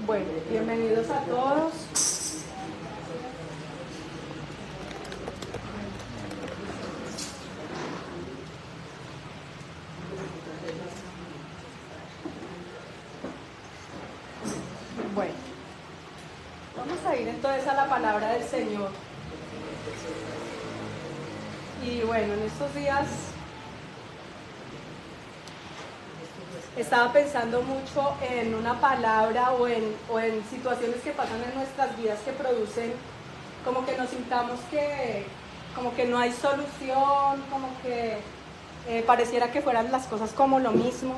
Bueno, bienvenidos a todos. Bueno, vamos a ir entonces a la palabra del Señor. Y bueno, en estos días estaba pensando mucho en una palabra o en situaciones que pasan en nuestras vidas que producen como que nos sintamos que como que no hay solución, como que pareciera que fueran las cosas como lo mismo,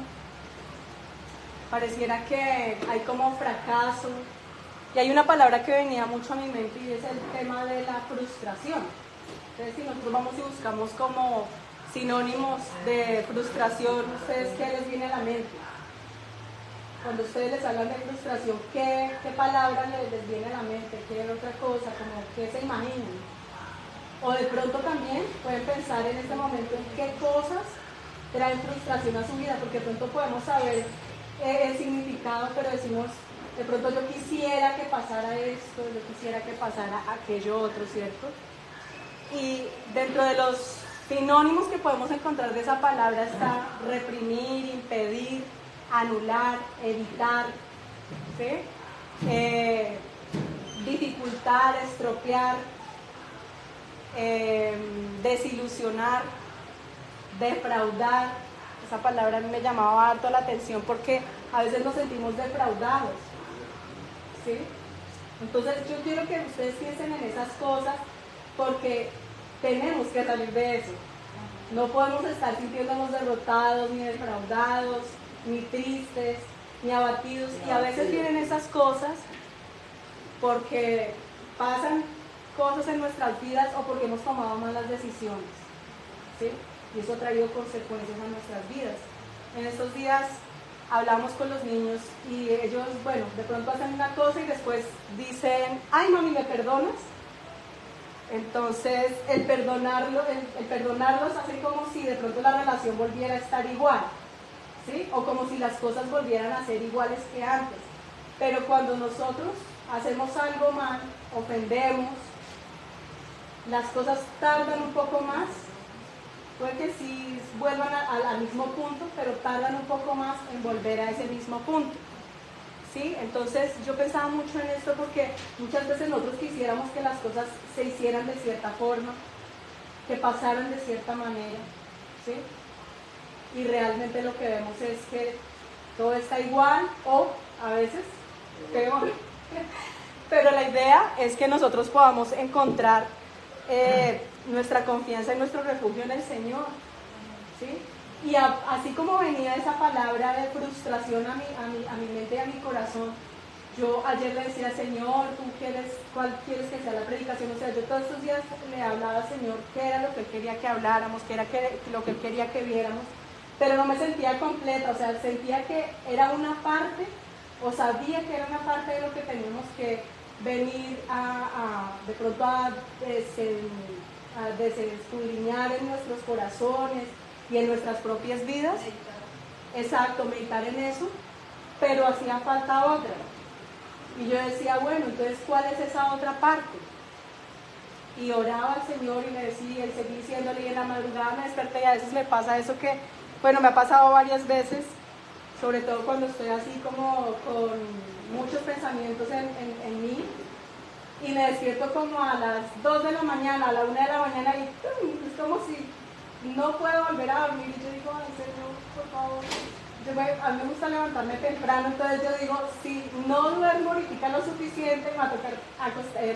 pareciera que hay como fracaso. Y hay una palabra que venía mucho a mi mente y es el tema de la frustración. Entonces, si nosotros vamos y buscamos como sinónimos de frustración, ¿ustedes qué les viene a la mente? Cuando ustedes les hablan de frustración, ¿qué palabra les viene a la mente? ¿Qué otra cosa? Como ¿qué se imaginan? O de pronto también pueden pensar en este momento en qué cosas traen frustración a su vida, porque de pronto podemos saber el significado, pero decimos, de pronto yo quisiera que pasara esto, yo quisiera que pasara aquello otro, ¿cierto? Y dentro de los sinónimos que podemos encontrar de esa palabra está reprimir, impedir, anular, evitar, ¿sí? Dificultar, estropear, desilusionar, defraudar. Esa palabra me llamaba harto la atención porque a veces nos sentimos defraudados, ¿sí? Entonces yo quiero que ustedes piensen en esas cosas porque tenemos que salir de eso. No podemos estar sintiéndonos derrotados, ni defraudados, ni tristes, ni abatidos. Y a veces vienen esas cosas porque pasan cosas en nuestras vidas o porque hemos tomado malas decisiones, ¿sí? Y eso ha traído consecuencias a nuestras vidas. En estos días hablamos con los niños y ellos, bueno, de pronto hacen una cosa y después dicen, ay mami, ¿me perdonas? Entonces el perdonarlos hace como si de pronto la relación volviera a estar igual, ¿sí? O como si las cosas volvieran a ser iguales que antes. Pero cuando nosotros hacemos algo mal, ofendemos, las cosas tardan un poco más. Puede que sí vuelvan al mismo punto, pero tardan un poco más en volver a ese mismo punto, ¿sí? Entonces yo pensaba mucho en esto porque muchas veces nosotros quisiéramos que las cosas se hicieran de cierta forma, que pasaran de cierta manera, ¿sí? Y realmente lo que vemos es que todo está igual o a veces peor. Pero la idea es que nosotros podamos encontrar nuestra confianza y nuestro refugio en el Señor, ¿sí? Y así como venía esa palabra de frustración a mi mente y a mi corazón, yo ayer le decía, Señor, ¿cuál quieres que sea la predicación? O sea, yo todos estos días le hablaba al Señor qué era lo que Él quería que habláramos, qué era lo que Él quería que viéramos, pero no me sentía completa, o sea, sentía que era una parte, o sabía que era una parte de lo que teníamos que venir de pronto a desescudriñar en nuestros corazones y en nuestras propias vidas. Exacto, meditar en eso, pero hacía falta otra. Y yo decía, bueno, entonces, ¿cuál es esa otra parte? Y oraba al Señor y le decía, y seguí diciéndole, y en la madrugada me desperté y a veces me pasa eso que, bueno, me ha pasado varias veces, sobre todo cuando estoy así como con muchos pensamientos en mí, y me despierto como a las 2 de la mañana, a la 1 de la mañana, y es como si no puedo volver a dormir, y yo digo, ay Señor, por favor. A mí me gusta levantarme temprano, entonces yo digo, si no duermo ahorita lo suficiente, me va a tocar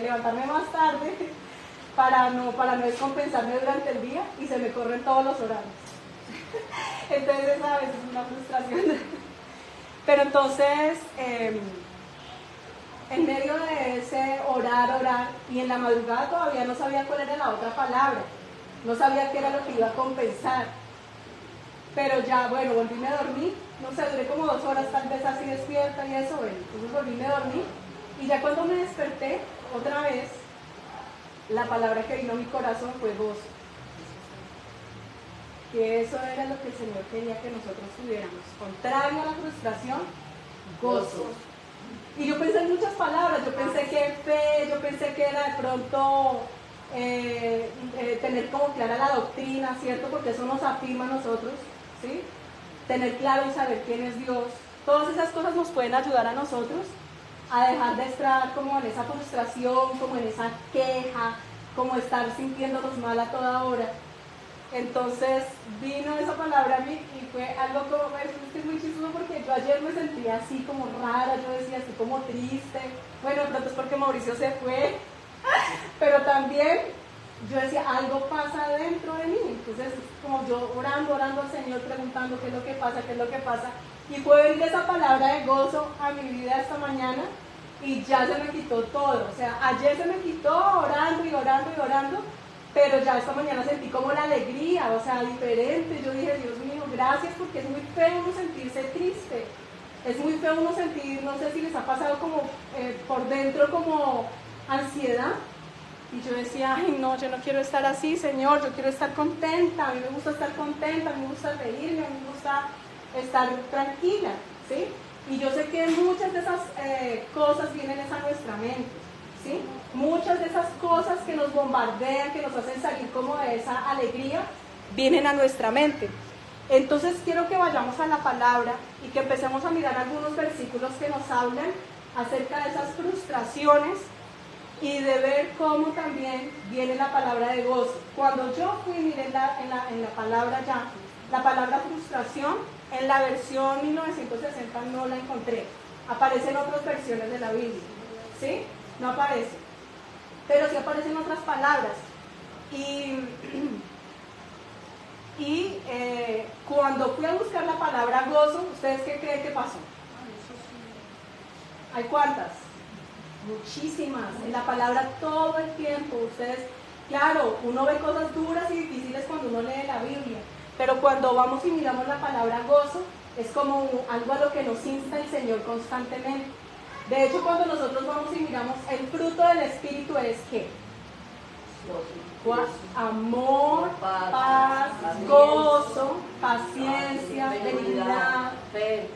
levantarme más tarde para no descompensarme durante el día, y se me corren todos los horarios. Entonces a veces es una frustración. Pero entonces, en medio de ese orar, y en la madrugada todavía no sabía cuál era la otra palabra, no sabía qué era lo que iba a compensar. Pero ya, bueno, volví a dormir, no sé, duré como 2 horas tal vez así despierta y eso, bueno, entonces volví a dormir, y ya cuando me desperté, otra vez, la palabra que vino a mi corazón fue gozo. que eso era lo que el Señor quería que nosotros tuviéramos. Contrario a la frustración, gozo. Y yo pensé en muchas palabras, yo pensé que fe, yo pensé que era de pronto tener como clara la doctrina, ¿cierto? Porque eso nos afirma a nosotros, ¿sí? Tener claro y saber quién es Dios. Todas esas cosas nos pueden ayudar a nosotros a dejar de estar como en esa frustración, como en esa queja, como estar sintiéndonos mal a toda hora. Entonces vino esa palabra a mí y fue algo como, es muy chistoso porque yo ayer me sentía así como rara, yo decía así como triste. Bueno, de pronto es porque Mauricio se fue, pero también yo decía, algo pasa dentro de mí. Entonces, como yo orando al Señor, preguntando qué es lo que pasa. Y fue venir esa palabra de gozo a mi vida esta mañana y ya se me quitó todo. O sea, ayer se me quitó orando, pero ya esta mañana sentí como la alegría, o sea, diferente. Yo dije, Dios mío, gracias, porque es muy feo uno sentirse triste. Es muy feo uno sentir, no sé si les ha pasado como por dentro como ansiedad. Y yo decía, ay no, yo no quiero estar así, Señor, yo quiero estar contenta, a mí me gusta estar contenta, a mí me gusta reírme, a mí me gusta estar tranquila, ¿sí? Y yo sé que muchas de esas cosas vienen a nuestra mente, ¿sí? Muchas de esas cosas que nos bombardean, que nos hacen salir como de esa alegría, vienen a nuestra mente. Entonces quiero que vayamos a la palabra y que empecemos a mirar algunos versículos que nos hablan acerca de esas frustraciones y de ver cómo también viene la palabra de gozo. Cuando yo fui, miré en la palabra ya, la palabra frustración, en la versión 1960 no la encontré. Aparece en otras versiones de la Biblia, ¿sí? No aparece. Pero sí aparecen otras palabras. Y cuando fui a buscar la palabra gozo, ¿ustedes qué creen que pasó? ¿Hay cuántas? Muchísimas. En la palabra todo el tiempo. Ustedes, claro, uno ve cosas duras y difíciles cuando uno lee la Biblia, pero cuando vamos y miramos la palabra gozo, es como algo a lo que nos insta el Señor constantemente. De hecho, cuando nosotros vamos y miramos, el fruto del Espíritu es ¿qué? Amor, paz, gozo, paciencia, benignidad, fe,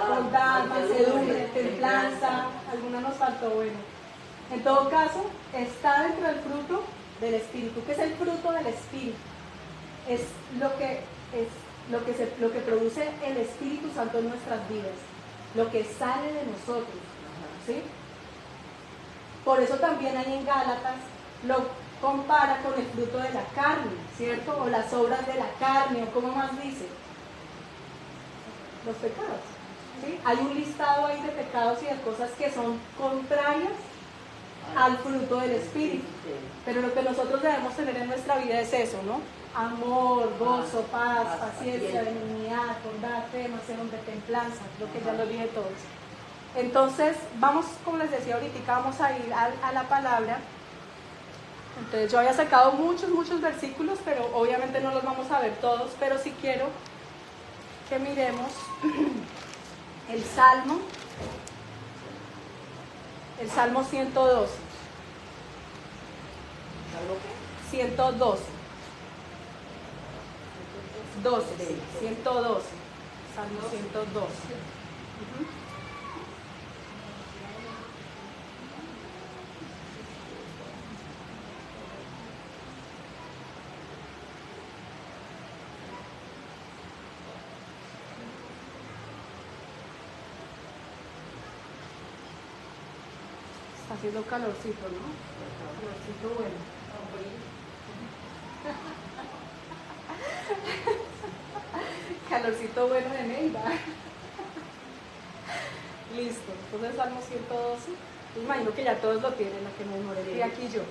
bondad, mansedumbre, templanza. Alguna nos faltó, bueno. En todo caso, está dentro del fruto del Espíritu. ¿Qué es el fruto del Espíritu? Es lo que produce el Espíritu Santo en nuestras vidas, lo que sale de nosotros, ¿sí? Por eso también hay en Gálatas, lo compara con el fruto de la carne, ¿cierto? O las obras de la carne, o como más dice, los pecados, ¿sí? Hay un listado ahí de pecados y de cosas que son contrarias al fruto del Espíritu, pero lo que nosotros debemos tener en nuestra vida es eso, ¿no? Amor, gozo, paz, paciencia, benignidad, bondad, fe, mansedumbre, templanza, lo que ya lo dije todos. Entonces, vamos, como les decía ahorita, vamos a ir a la palabra. Entonces, yo había sacado muchos versículos, pero obviamente no los vamos a ver todos, pero sí quiero que miremos el Salmo 112. ¿Salmo qué? 112. 12, sí, 112. Salmo 112. Está haciendo calorcito, ¿no? Calorcito bueno. Calorcito bueno de Neiva. Listo, entonces Salmo 112. Imagino que ya todos lo tienen, lo que me demoré aquí yo.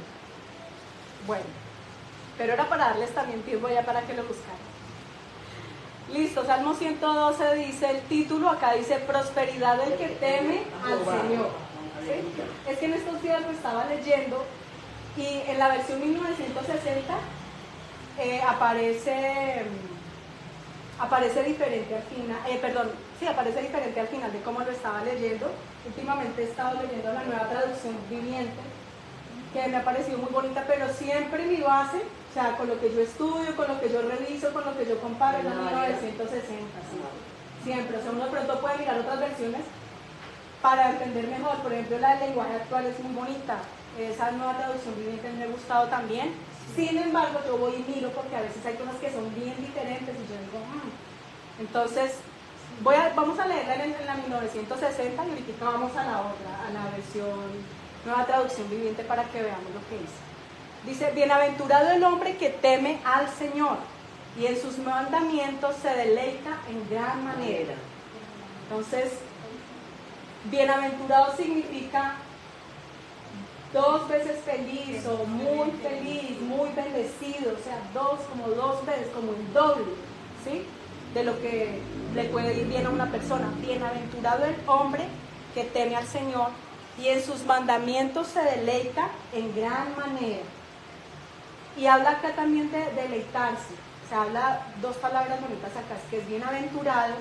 Bueno, pero era para darles también tiempo ya para que lo buscaran. Listo, Salmo 112 dice, el título acá dice, prosperidad del que teme al Señor. ¿Sí? Es que en estos días lo estaba leyendo y en la versión 1960 aparece diferente al final, aparece diferente al final de cómo lo estaba leyendo. Últimamente he estado leyendo la Nueva Traducción Viviente, que me ha parecido muy bonita, pero siempre mi base O sea, con lo que yo estudio, con lo que yo reviso, con lo que yo comparo, es la 1960, sí. Siempre. O sea, uno de pronto puede mirar otras versiones para entender mejor. Por ejemplo, la del lenguaje actual es muy bonita. Esa nueva traducción viviente me ha gustado también. Sin embargo, yo voy y miro porque a veces hay cosas que son bien diferentes y yo digo, Entonces, vamos a leerla en la 1960 y ahorita vamos a la otra, a la versión nueva traducción viviente para que veamos lo que dice. Dice, bienaventurado el hombre que teme al Señor y en sus mandamientos se deleita en gran manera. Entonces, bienaventurado significa 2 veces feliz o muy feliz, muy bendecido, o sea, como dos veces, como el doble, ¿sí? De lo que le puede ir bien a una persona. Bienaventurado el hombre que teme al Señor y en sus mandamientos se deleita en gran manera. Y habla acá también de deleitarse. Se habla 2 palabras bonitas acá, que es bienaventurado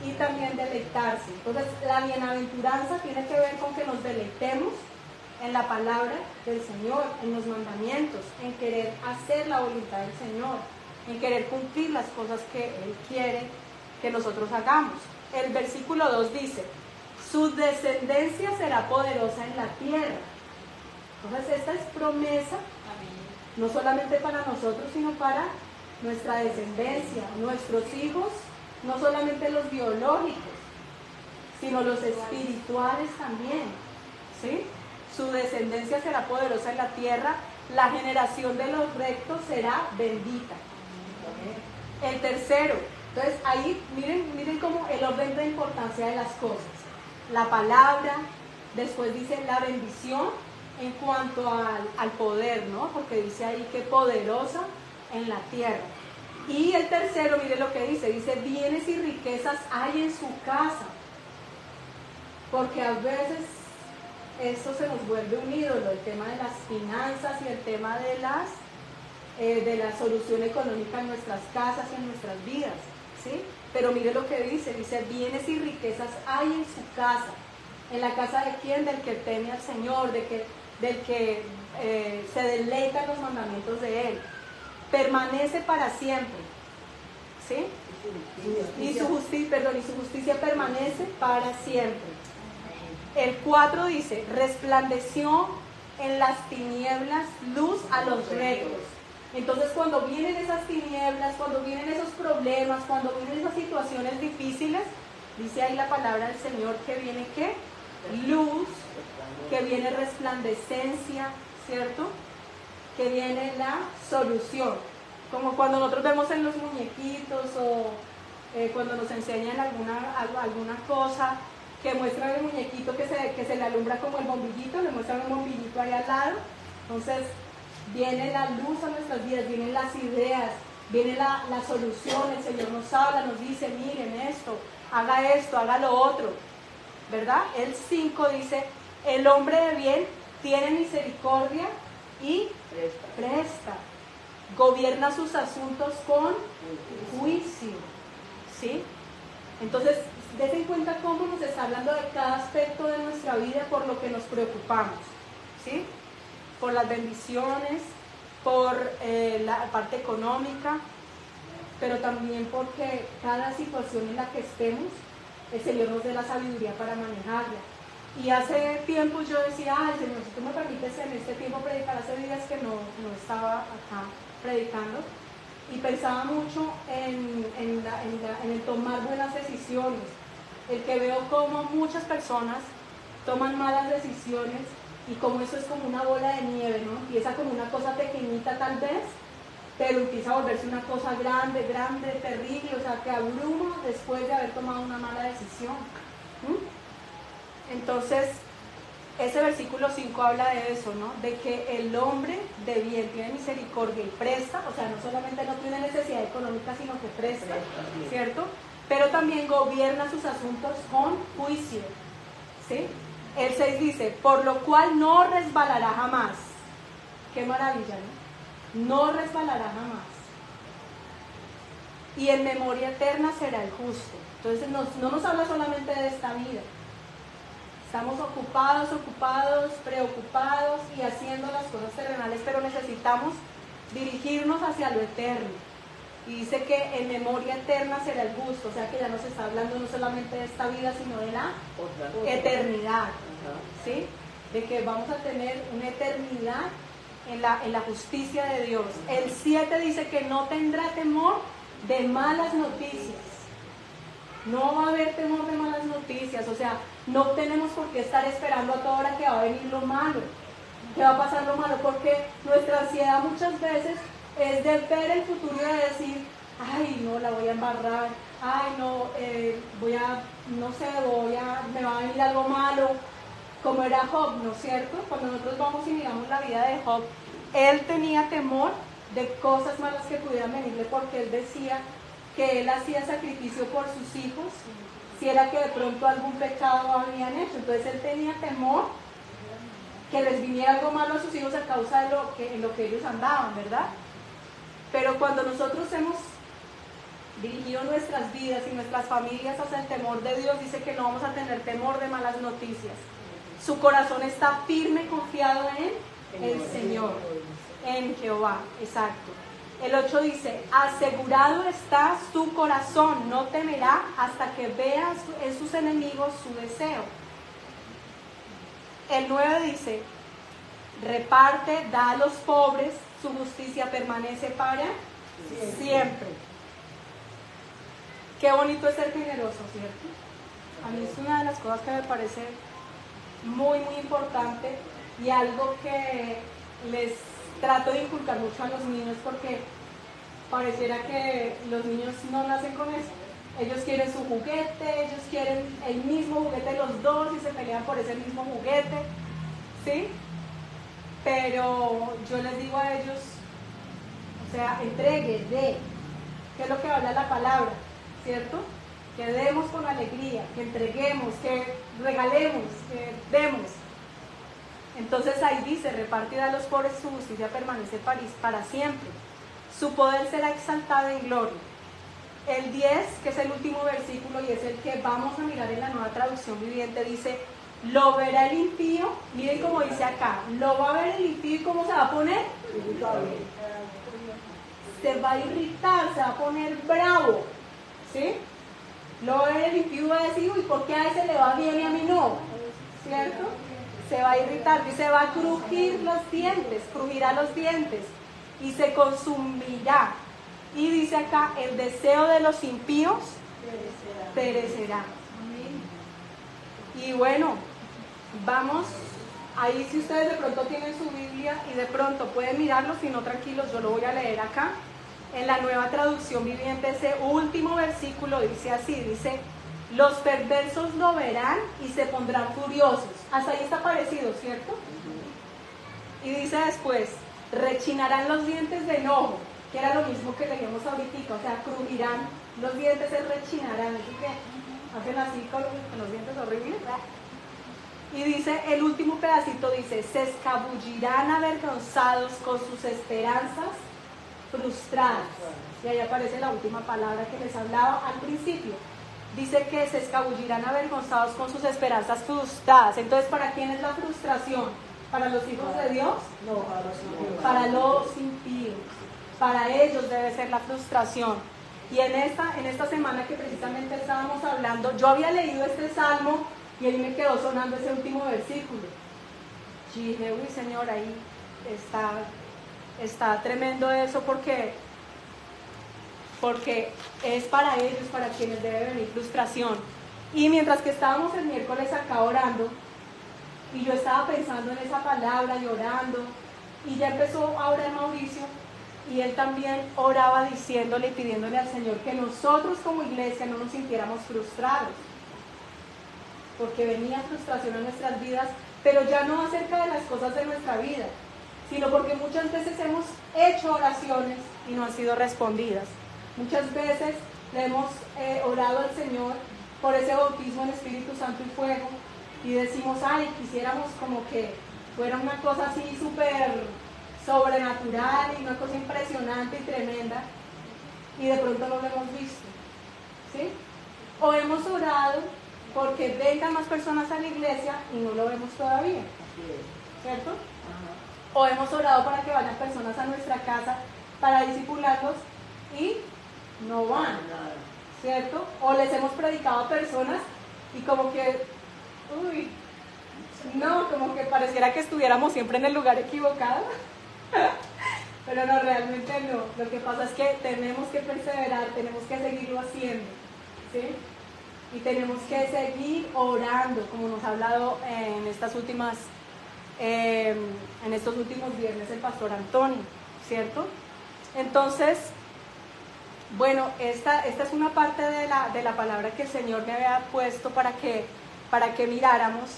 y también deleitarse. Entonces, la bienaventuranza tiene que ver con que nos deleitemos en la palabra del Señor, en los mandamientos, en querer hacer la voluntad del Señor, en querer cumplir las cosas que Él quiere que nosotros hagamos. El versículo 2 dice, su descendencia será poderosa en la tierra. Entonces, esta es promesa, no solamente para nosotros, sino para nuestra descendencia, nuestros hijos, no solamente los biológicos, sino los espirituales también, ¿sí? Su descendencia será poderosa en la tierra, la generación de los rectos será bendita. El tercero, entonces ahí miren cómo el orden de importancia de las cosas. La palabra, después dice la bendición en cuanto al poder, ¿no? Porque dice ahí que poderosa en la tierra. Y el tercero, miren lo que dice bienes y riquezas hay en su casa. Porque a veces esto se nos vuelve un ídolo, el tema de las finanzas y el tema de la solución económica en nuestras casas y en nuestras vidas, ¿sí? Pero mire lo que dice bienes y riquezas hay en su casa. ¿En la casa de quién? Del que teme al Señor, del que se deleita en los mandamientos de Él. Permanece para siempre, ¿sí? Y su justicia permanece para siempre. El 4 dice, resplandeció en las tinieblas luz a los rectos. Entonces, cuando vienen esas tinieblas, cuando vienen esos problemas, cuando vienen esas situaciones difíciles, dice ahí la palabra del Señor que viene ¿qué? Luz, que viene resplandecencia, ¿cierto? Que viene la solución. Como cuando nosotros vemos en los muñequitos o cuando nos enseñan alguna cosa, que muestran el muñequito que se le alumbra como el bombillito, le muestran un bombillito ahí al lado. Entonces viene la luz a nuestras vidas, vienen las ideas, viene la solución, el Señor nos habla, nos dice, miren esto, haga lo otro, ¿verdad? El 5 dice, el hombre de bien tiene misericordia y presta, gobierna sus asuntos con juicio, ¿sí? Entonces, den en cuenta cómo nos está hablando de cada aspecto de nuestra vida por lo que nos preocupamos, ¿sí? Por las bendiciones, por la parte económica, pero también porque cada situación en la que estemos, el Señor nos dé la sabiduría para manejarla. Y hace tiempo yo decía, Señor, si tú me permites en este tiempo predicar, hace días que no estaba acá predicando, y pensaba mucho en el tomar buenas decisiones, el que veo como muchas personas toman malas decisiones y como eso es como una bola de nieve, ¿no? Empieza como una cosa pequeñita tal vez, pero empieza a volverse una cosa grande, terrible, o sea, que abruma después de haber tomado una mala decisión. Entonces, ese versículo 5 habla de eso, ¿no? De que el hombre de bien tiene misericordia y presta, o sea, no solamente no tiene necesidad económica, sino que presta, ¿cierto? Pero también gobierna sus asuntos con juicio, ¿sí? El 6 dice, por lo cual no resbalará jamás. Qué maravilla, ¿no? No resbalará jamás. Y en memoria eterna será el justo. Entonces no nos habla solamente de esta vida. Estamos ocupados, preocupados y haciendo las cosas terrenales, pero necesitamos dirigirnos hacia lo eterno. Y dice que en memoria eterna será el justo, o sea que ya nos está hablando no solamente de esta vida, sino de la eternidad, ¿sí? De que vamos a tener una eternidad en la justicia de Dios. El 7 dice que no tendrá temor de malas noticias. No va a haber temor de malas noticias, o sea, no tenemos por qué estar esperando a toda hora que va a venir lo malo, que va a pasar lo malo, porque nuestra ansiedad muchas veces es de ver el futuro y de decir, ay, no, la voy a embarrar, ay, no, me va a venir algo malo, como era Job, ¿no es cierto? Cuando nosotros vamos y miramos la vida de Job, él tenía temor de cosas malas que pudieran venirle, porque él decía que él hacía sacrificio por sus hijos, si era que de pronto algún pecado habían hecho, entonces él tenía temor que les viniera algo malo a sus hijos a causa de en lo que ellos andaban, ¿verdad? Pero cuando nosotros hemos dirigido nuestras vidas y nuestras familias hacia el temor de Dios, dice que no vamos a tener temor de malas noticias. Su corazón está firme, confiado en el Señor, en Jehová, exacto. El 8 dice, asegurado está su corazón, no temerá hasta que vea en sus enemigos su deseo. El 9 dice, reparte, da a los pobres, su justicia permanece para siempre. Qué bonito es ser generoso, ¿cierto? A mí es una de las cosas que me parece muy, muy importante y algo que les trato de inculcar mucho a los niños, porque pareciera que los niños no nacen con eso. Ellos quieren su juguete, ellos quieren el mismo juguete los dos y se pelean por ese mismo juguete, ¿sí? Pero yo les digo a ellos, o sea, entregue, dé, que es lo que habla la palabra, ¿cierto? Que demos con alegría, que entreguemos, que regalemos, que demos. Entonces ahí dice, repartid a los pobres, su justicia permanece para siempre. Su poder será exaltado en gloria. El 10, que es el último versículo y es el que vamos a mirar en la Nueva Traducción Viviente, dice, lo verá el impío, miren cómo dice acá, lo va a ver el impío y cómo se va a poner, se va a irritar, se va a poner bravo, ¿sí? Lo va a ver el impío y va a decir, uy, ¿por qué a ese le va bien y a mí no? ¿Cierto? Se va a irritar y se va a crujir los dientes, crujirá los dientes y se consumirá. Y dice acá, el deseo de los impíos perecerá. Y bueno, vamos, ahí si ustedes de pronto tienen su Biblia y de pronto pueden mirarlo, si no tranquilos, yo lo voy a leer acá. En la Nueva Traducción Viviente, ese último versículo dice así, dice, los perversos lo verán y se pondrán furiosos. Hasta ahí está parecido, ¿cierto? Y dice después, rechinarán los dientes de enojo, que era lo mismo que leíamos ahorita, o sea, crujirán los dientes, se rechinarán, así que hacen así con los dientes horribles. Y dice, el último pedacito dice, se escabullirán avergonzados con sus esperanzas frustradas. Y ahí aparece la última palabra que les hablaba al principio. Dice que se escabullirán avergonzados con sus esperanzas frustradas. Entonces, ¿para quién es la frustración? ¿Para los hijos de Dios? No, para los impíos. Para los impíos. Para ellos debe ser la frustración. Y en esta semana que precisamente estábamos hablando, yo había leído este salmo y ahí me quedó sonando ese último versículo. Y dije, uy Señor, ahí está tremendo eso porque es para ellos, para quienes debe venir frustración. Y mientras que estábamos el miércoles acá orando, y yo estaba pensando en esa palabra y orando, y ya empezó a orar Mauricio, y él también oraba diciéndole y pidiéndole al Señor que nosotros como iglesia no nos sintiéramos frustrados, porque venía frustración en nuestras vidas, pero ya no acerca de las cosas de nuestra vida, sino porque muchas veces hemos hecho oraciones y no han sido respondidas. Muchas veces le hemos orado al Señor por ese bautismo en Espíritu Santo y fuego y decimos, ay, quisiéramos como que fuera una cosa así súper sobrenatural y una cosa impresionante y tremenda, y de pronto no lo hemos visto, ¿sí? O hemos orado porque vengan más personas a la iglesia y no lo vemos todavía, ¿cierto? O hemos orado para que vayan personas a nuestra casa para discipularlos y no van, ¿cierto? O les hemos predicado a personas y como que, uy, no, como que pareciera que estuviéramos siempre en el lugar equivocado. Pero no, realmente no. Lo que pasa es que tenemos que perseverar, tenemos que seguirlo haciendo, ¿sí? Y tenemos que seguir orando, como nos ha hablado en estos últimos viernes el pastor Antonio, ¿cierto? Entonces, bueno, esta es una parte de la palabra que el Señor me había puesto para que miráramos.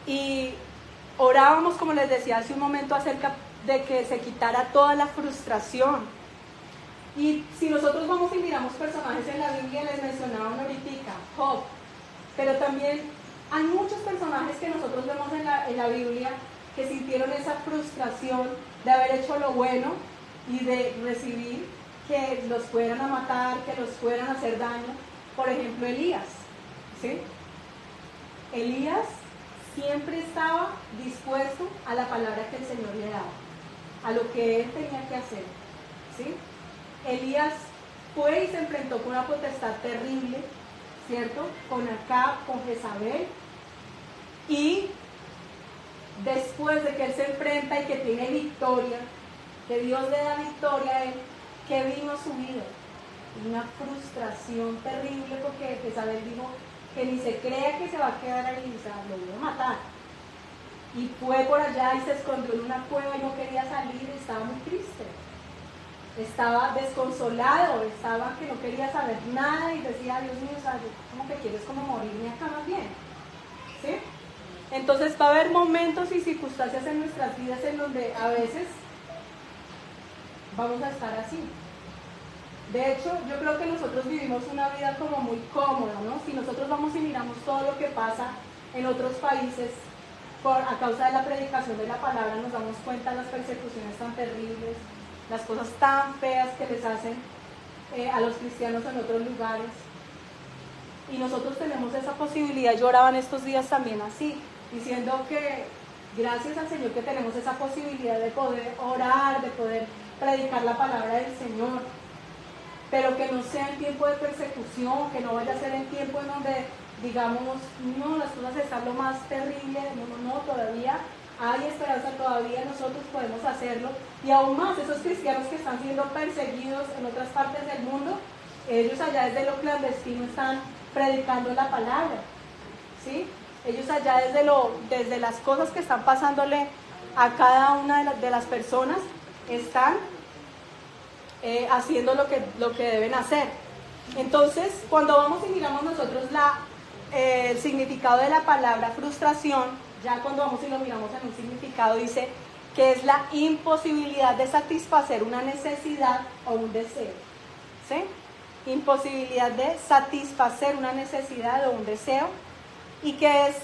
Y orábamos, como les decía hace un momento, acerca de que se quitara toda la frustración. Y si nosotros vamos y miramos personajes en la Biblia, les mencionaban ahorita, Job, pero también hay muchos personajes que nosotros vemos en la Biblia que sintieron esa frustración de haber hecho lo bueno y de recibir que los fueran a matar, que los fueran a hacer daño. Por ejemplo, Elías, ¿sí? Elías siempre estaba dispuesto a la palabra que el Señor le daba, a lo que él tenía que hacer, ¿sí? Elías fue y se enfrentó con una potestad terrible, ¿cierto? Con Acab, con Jezabel, y después de que él se enfrenta y que tiene victoria, que Dios le da victoria a él, ¿qué vino a su vida? Una frustración terrible, porque Jezabel dijo que ni se crea que se va a quedar ahí, o sea, lo voy a matar. Y fue por allá y se escondió en una cueva y no quería salir, estaba muy triste. Estaba desconsolado, estaba que no quería saber nada y decía, Dios mío, o sea, como que quieres como morirme acá más bien, ¿sí? Entonces va a haber momentos y circunstancias en nuestras vidas en donde a veces vamos a estar así. De hecho, yo creo que nosotros vivimos una vida como muy cómoda, ¿no? Si nosotros vamos y miramos todo lo que pasa en otros países a causa de la predicación de la palabra, nos damos cuenta de las persecuciones tan terribles, las cosas tan feas que les hacen a los cristianos en otros lugares. Y nosotros tenemos esa posibilidad. Yo oraba en estos días también así, diciendo que gracias al Señor que tenemos esa posibilidad de poder orar, de poder predicar la palabra del Señor, pero que no sea en tiempo de persecución, que no vaya a ser en tiempo en donde digamos, no, las cosas están lo más terrible, no, todavía hay esperanza, todavía nosotros podemos hacerlo. Y aún más, esos cristianos que están siendo perseguidos en otras partes del mundo, ellos allá desde lo clandestino están predicando la palabra, ¿sí? Ellos allá desde las cosas que están pasándole a cada una de las personas, están haciendo lo que deben hacer. Entonces, cuando vamos y miramos nosotros el significado de la palabra frustración, ya cuando vamos y lo miramos en un significado, dice que es la imposibilidad de satisfacer una necesidad o un deseo, ¿sí? Imposibilidad de satisfacer una necesidad o un deseo, y que es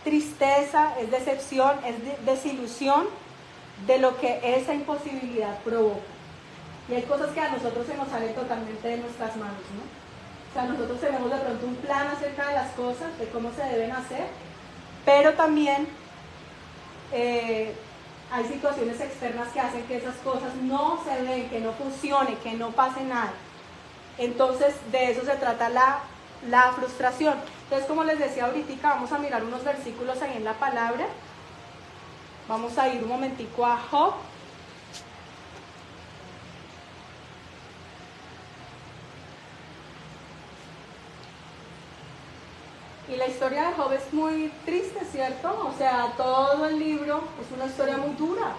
tristeza, es decepción, es desilusión de lo que esa imposibilidad provoca. Y hay cosas que a nosotros se nos salen totalmente de nuestras manos, ¿no? O sea, nosotros tenemos de pronto un plan acerca de las cosas, de cómo se deben hacer, pero también hay situaciones externas que hacen que esas cosas no se den, que no funcione, que no pase nada. Entonces, de eso se trata la frustración. Entonces, como les decía ahorita, vamos a mirar unos versículos ahí en la palabra. Vamos a ir un momentico a Job. Y la historia de Job es muy triste, ¿cierto? O sea, todo el libro es una historia muy dura,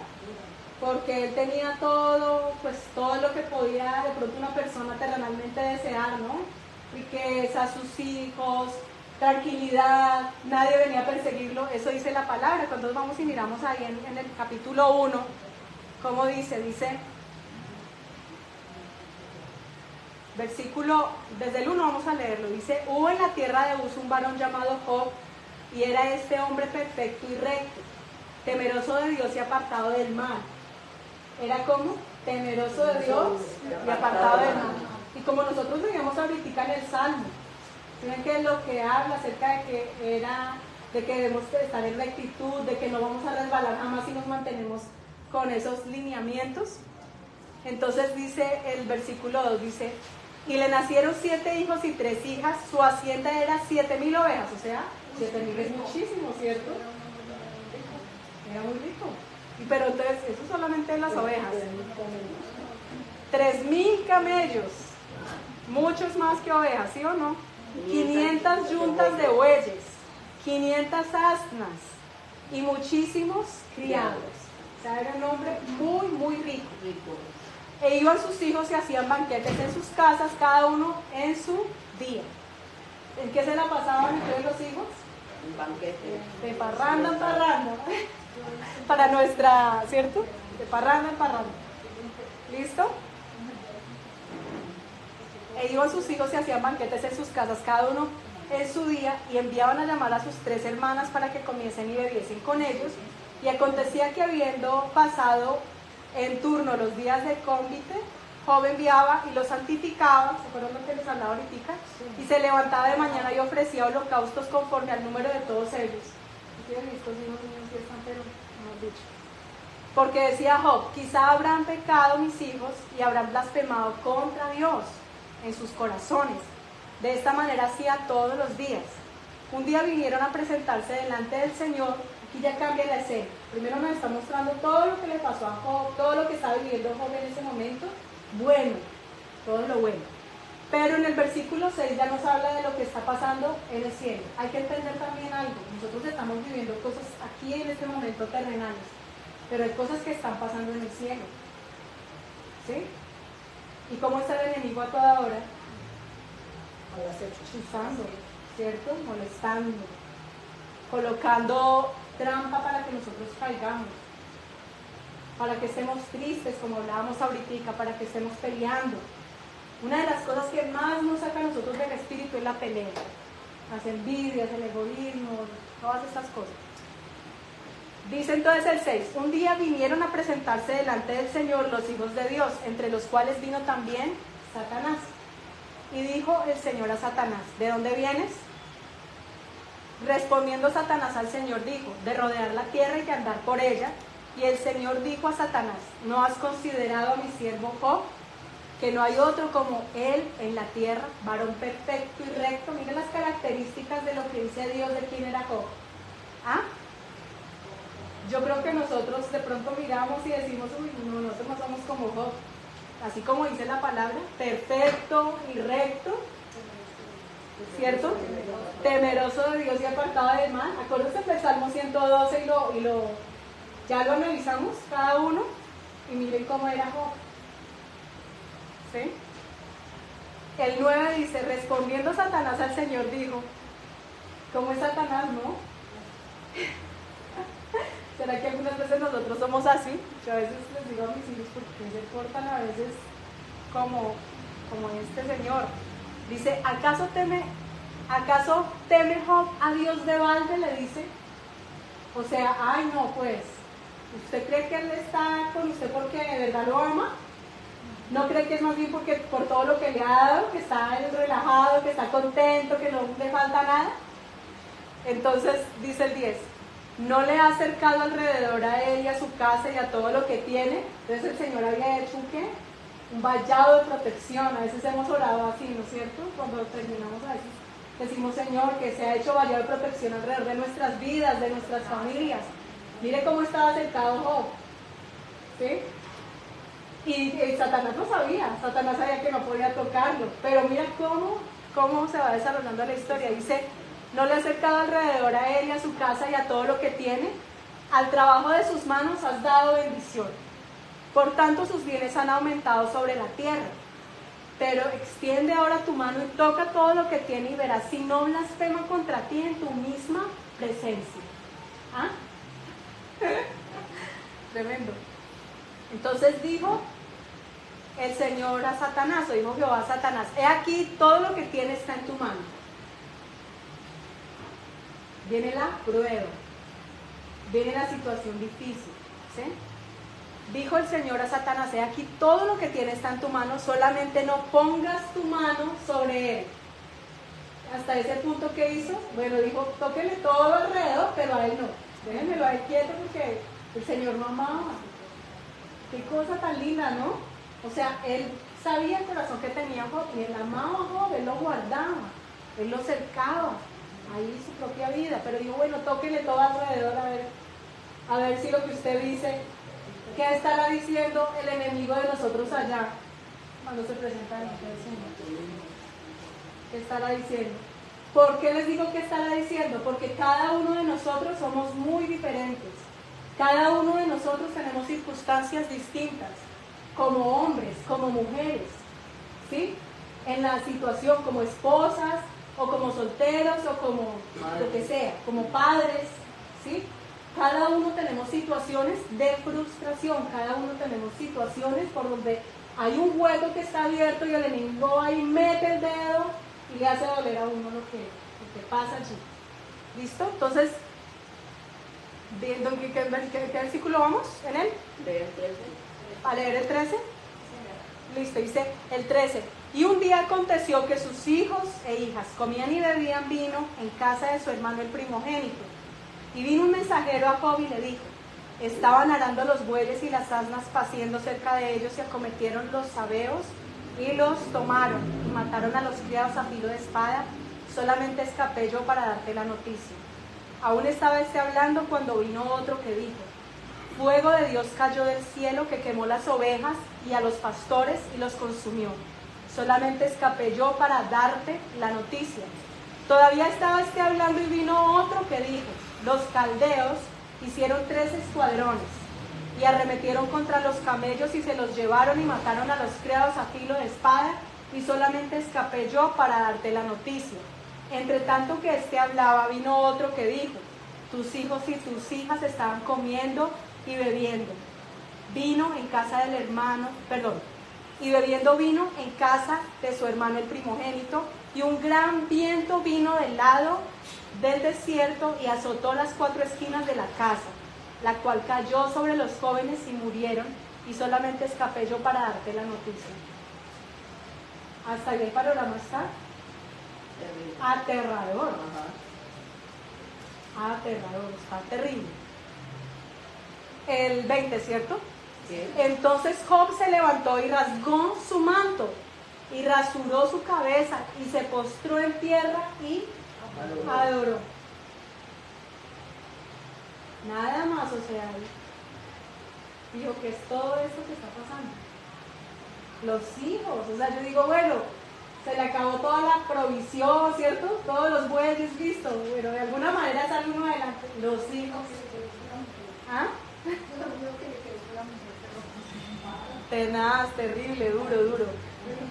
porque él tenía todo, pues todo lo que podía de pronto una persona terrenalmente desear, ¿no? Riqueza, sus hijos, tranquilidad, nadie venía a perseguirlo, eso dice la palabra. Cuando vamos y miramos ahí en el capítulo 1, ¿cómo dice? Dice, versículo, desde el 1 vamos a leerlo, dice, hubo en la tierra de Uz un varón llamado Job, y era este hombre perfecto y recto, temeroso de Dios y apartado del mal. Era como temeroso de Dios y apartado del mal. Y como nosotros veíamos ahorita en el Salmo, ¿saben qué es lo que habla acerca de que de que debemos estar en rectitud, de que no vamos a resbalar jamás si nos mantenemos con esos lineamientos. Entonces dice el versículo 2, dice, y le nacieron 7 hijos y 3 hijas, su hacienda era 7,000 ovejas, o sea, 7,000 es muchísimo, ¿cierto? Era muy rico. Pero entonces, eso solamente las ovejas. 3,000 camellos, muchos más que ovejas, ¿sí o no? 500 yuntas de bueyes, 500 asnas y muchísimos criados. O sea, era un hombre muy, muy rico. E iban sus hijos y hacían banquetes en sus casas, cada uno en su día. ¿En qué se la pasaban entonces los hijos? Un banquete. De parranda en parranda. Para nuestra, ¿cierto? De parranda en parranda. ¿Listo? E iban sus hijos y hacían banquetes en sus casas, cada uno en su día, y enviaban a llamar a sus 3 hermanas para que comiesen y bebiesen con ellos. Y acontecía que habiendo pasado en turno los días de cónvite, Job enviaba y los santificaba, ¿se acuerdan lo que les hablaba ahorita? Sí. Y se levantaba de mañana y ofrecía holocaustos conforme al número de todos ellos. Estos hijos míos sí están, pero no han dicho. Porque decía Job, quizá habrán pecado mis hijos y habrán blasfemado contra Dios en sus corazones. De esta manera hacía todos los días. Un día vinieron a presentarse delante del Señor. Aquí ya cambia la escena. Primero nos está mostrando todo lo que le pasó a Job, todo lo que estaba viviendo Job en ese momento. Bueno, todo lo bueno. Pero en el versículo 6 ya nos habla de lo que está pasando en el cielo. Hay que entender también algo. Nosotros estamos viviendo cosas aquí en este momento terrenales, pero hay cosas que están pasando en el cielo. ¿Sí? ¿Y cómo está el enemigo a toda hora? Chuzando, ¿cierto? Molestando, colocando trampa para que nosotros caigamos, para que estemos tristes, como hablábamos ahorita, para que estemos peleando. Una de las cosas que más nos saca a nosotros del espíritu es la pelea, las envidias, el egoísmo, todas esas cosas. Dice entonces el 6, un día vinieron a presentarse delante del Señor los hijos de Dios, entre los cuales vino también Satanás. Y dijo el Señor a Satanás, ¿de dónde vienes? Respondiendo Satanás al Señor dijo, de rodear la tierra y de andar por ella. Y el Señor dijo a Satanás, ¿no has considerado a mi siervo Job? Que no hay otro como él en la tierra, varón perfecto y recto. Miren las características de lo que dice Dios de quién era Job. ¿Ah? Yo creo que nosotros de pronto miramos y decimos, uy, no, nosotros no somos como Job. Así como dice la palabra, perfecto y recto, ¿cierto? Temeroso de Dios y apartado del mal. Acuérdense del Salmo 112 ya lo analizamos cada uno y miren cómo era Job. ¿Sí? El 9 dice, respondiendo Satanás al Señor dijo, ¿cómo es Satanás, no? ¿Será que algunas veces nosotros somos así? Yo a veces les digo a mis hijos, porque se portan a veces como este señor. Dice, ¿acaso teme Job a Dios de balde? Le dice. O sea, ay no, pues, ¿usted cree que él está con usted porque de verdad lo ama? ¿No cree que es más bien porque por todo lo que le ha dado, que está relajado, que está contento, que no le falta nada? Entonces dice el 10, ¿no le ha acercado alrededor a él y a su casa y a todo lo que tiene? Entonces el Señor había hecho un vallado de protección. A veces hemos orado así, ¿no es cierto? Cuando terminamos a veces decimos, Señor, que se ha hecho vallado de protección alrededor de nuestras vidas, de nuestras familias. Mire cómo estaba sentado Job. ¿Sí? Y Satanás lo sabía, Satanás sabía que no podía tocarlo, pero mira cómo se va desarrollando la historia. Dice, no le ha acercado alrededor a él y a su casa y a todo lo que tiene, al trabajo de sus manos has dado bendición. Por tanto sus bienes han aumentado sobre la tierra. Pero extiende ahora tu mano y toca todo lo que tiene y verás si no blasfema contra ti en tu misma presencia. ¿Ah? Tremendo. Entonces dijo el Señor a Satanás, o dijo Jehová a Satanás, he aquí todo lo que tienes está en tu mano. Viene la prueba, viene la situación difícil, ¿sí? Dijo el Señor a Satanás, he aquí todo lo que tienes está en tu mano, solamente no pongas tu mano sobre él. hasta ese punto que hizo, bueno, dijo, tóquenle todo alrededor, pero a él no. Déjenmelo ahí quieto porque el Señor no amaba. Qué cosa tan linda, ¿no? O sea, él sabía el corazón que tenía Job y él amaba a Job, él lo guardaba, él lo cercaba, ahí su propia vida. Pero dijo, bueno, tóquenle todo alrededor a ver si lo que usted dice, ¿qué estará diciendo el enemigo de nosotros allá cuando se presenta delante del Señor? ¿Qué estará diciendo? ¿Por qué les digo qué estará diciendo? Porque cada uno de nosotros somos muy diferentes. Cada uno de nosotros tenemos circunstancias distintas, como hombres, como mujeres, ¿sí? En la situación, como esposas, o como solteros, o como lo que sea, como padres, ¿sí? Cada uno tenemos situaciones de frustración, cada uno tenemos situaciones por donde hay un hueco que está abierto y el enemigo ahí mete el dedo y le hace doler a uno lo que pasa allí. ¿Listo? Entonces, ¿qué versículo vamos en él? Leer 13. ¿A leer el 13? Listo, dice el 13. Y un día aconteció que sus hijos e hijas comían y bebían vino en casa de su hermano el primogénito. Y vino un mensajero a Job y le dijo, estaban arando los bueyes y las asnas paciendo cerca de ellos y acometieron los sabeos y los tomaron y mataron a los criados a filo de espada. Solamente escapé yo para darte la noticia. Aún estaba hablando cuando vino otro que dijo, fuego de Dios cayó del cielo que quemó las ovejas y a los pastores y los consumió. Solamente escapé yo para darte la noticia. Todavía estaba hablando y vino otro que dijo, los caldeos hicieron 3 escuadrones y arremetieron contra los camellos y se los llevaron y mataron a los criados a filo de espada y solamente escapé yo para darte la noticia. Entre tanto que hablaba, vino otro que dijo, tus hijos y tus hijas estaban comiendo y bebiendo vino en casa del hermano, y bebiendo vino en casa de su hermano el primogénito, y un gran viento vino del lado del desierto y azotó las 4 esquinas de la casa, la cual cayó sobre los jóvenes y murieron, y solamente escapé yo para darte la noticia. Hasta ahí el panorama está aterrador. Aterrador, está terrible. El 20, ¿cierto? Sí. Entonces Job se levantó y rasgó su manto y rasuró su cabeza y se postró en tierra y adoró. Nada más, o sea, dijo, ¿qué es todo esto que está pasando? Los hijos, o sea, yo digo, bueno, se le acabó toda la provisión, ¿cierto? Todos los bueyes, listo, pero de alguna manera sale uno adelante. Los hijos. ¿Ah? Tenaz, terrible, duro.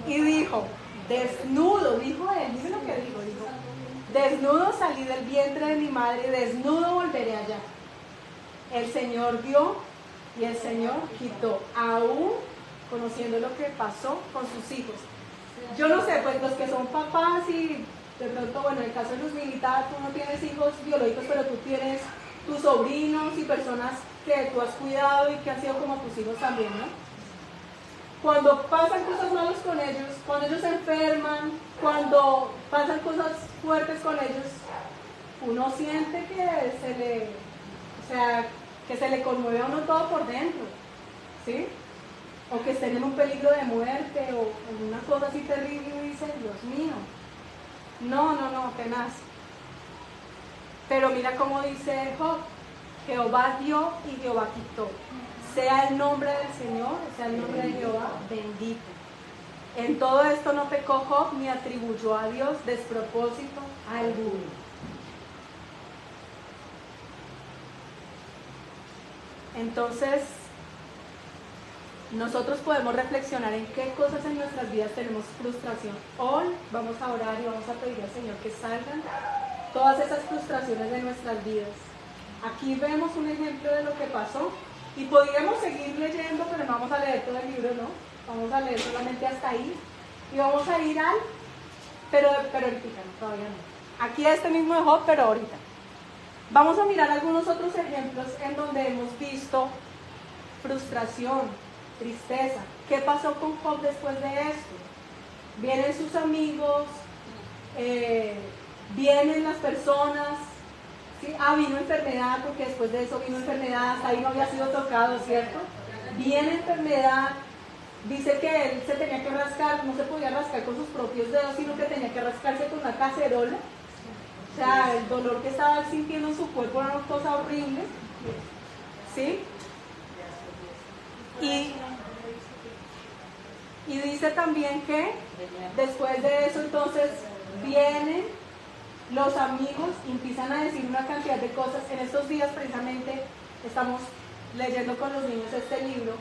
Y dijo, desnudo, dijo él, miren lo que dijo, desnudo salí del vientre de mi madre, desnudo volveré allá. El Señor dio y el Señor quitó, aún conociendo lo que pasó con sus hijos. Yo no sé, pues los que son papás y de pronto, bueno, en el caso de los militares, tú no tienes hijos biológicos, pero tú tienes tus sobrinos y personas que tú has cuidado y que han sido como tus hijos también, ¿no? Cuando pasan cosas malas con ellos, cuando ellos se enferman, cuando pasan cosas fuertes con ellos, uno siente que se le conmueve a uno todo por dentro, ¿sí? O que estén en un peligro de muerte o en una cosa así terrible y dicen, Dios mío, no, tenaz. Pero mira cómo dice Job, Jehová dio y Jehová quitó. Sea el nombre del Señor, sea el nombre de Jehová bendito. En todo esto no pecó Job ni atribuyó a Dios despropósito alguno. Entonces, nosotros podemos reflexionar en qué cosas en nuestras vidas tenemos frustración. Hoy vamos a orar y vamos a pedir al Señor que salgan todas esas frustraciones de nuestras vidas. Aquí vemos un ejemplo de lo que pasó y podríamos seguir leyendo, pero no vamos a leer todo el libro, ¿no? Vamos a leer solamente hasta ahí y vamos a ir pero ahorita no, todavía no. Aquí este mismo de Job, pero ahorita. Vamos a mirar algunos otros ejemplos en donde hemos visto frustración, tristeza. ¿Qué pasó con Job después de esto? Vienen sus amigos, vienen las personas, ¿sí? Vino enfermedad, porque después de eso vino enfermedad, hasta ahí no había sido tocado, ¿cierto? Viene enfermedad, dice que él se tenía que rascar, no se podía rascar con sus propios dedos, sino que tenía que rascarse con una cacerola. O sea, el dolor que estaba sintiendo en su cuerpo era una cosa horrible, ¿sí? Y dice también que después de eso entonces vienen los amigos y empiezan a decir una cantidad de cosas. En estos días precisamente estamos leyendo con los niños este libro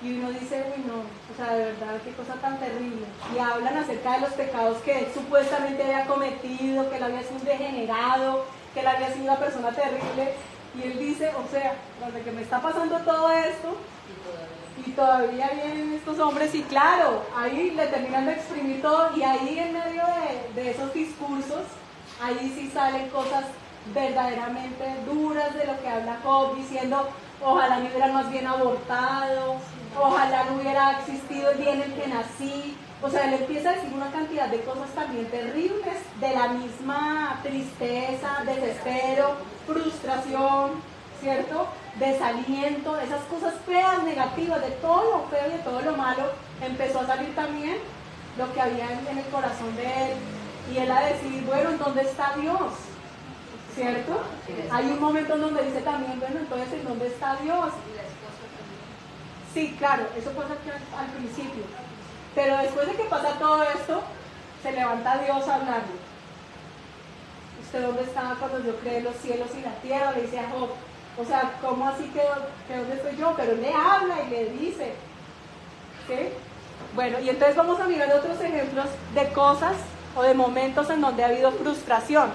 y uno dice, uy no, o sea, de verdad, qué cosa tan terrible. Y hablan acerca de los pecados que él supuestamente había cometido, que él había sido un degenerado, que él había sido una persona terrible. Y él dice, o sea, desde que me está pasando todo esto, y todavía vienen estos hombres, y claro, ahí le terminan de exprimir todo, y ahí en medio de esos discursos, ahí sí salen cosas verdaderamente duras de lo que habla Job, diciendo, ojalá me hubieran más bien abortado, ojalá no hubiera existido el día en el que nací. O sea, él empieza a decir una cantidad de cosas también terribles, de la misma tristeza, desespero, frustración, ¿cierto? Desaliento, esas cosas feas, negativas, de todo lo feo y de todo lo malo, empezó a salir también lo que había en el corazón de él. Y él a decir, bueno, ¿en dónde está Dios? ¿Cierto? Hay un momento en donde dice también, bueno, entonces, ¿en dónde está Dios? Sí, claro, eso pasa aquí al principio. Pero después de que pasa todo esto, se levanta Dios a hablarle. ¿Usted dónde estaba cuando yo creé los cielos y la tierra? Le dice a Job. O sea, ¿cómo así que dónde estoy yo? Pero él le habla y le dice. ¿Sí? Bueno, y entonces vamos a mirar otros ejemplos de cosas o de momentos en donde ha habido frustración.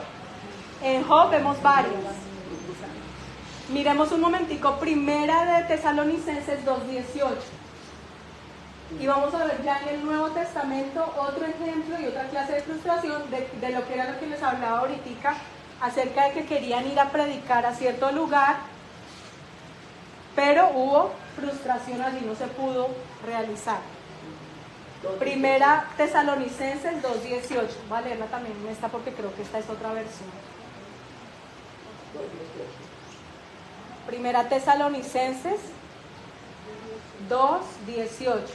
En Job vemos varios. Miremos un momentico, Primera de Tesalonicenses 2:18. Y vamos a ver ya en el Nuevo Testamento otro ejemplo y otra clase de frustración de lo que era lo que les hablaba ahorita, acerca de que querían ir a predicar a cierto lugar, pero hubo frustración allí, no se pudo realizar. Primera Tesalonicenses 2:18. Voy a leerla también esta porque creo que esta es otra versión. Primera Tesalonicenses 2:18.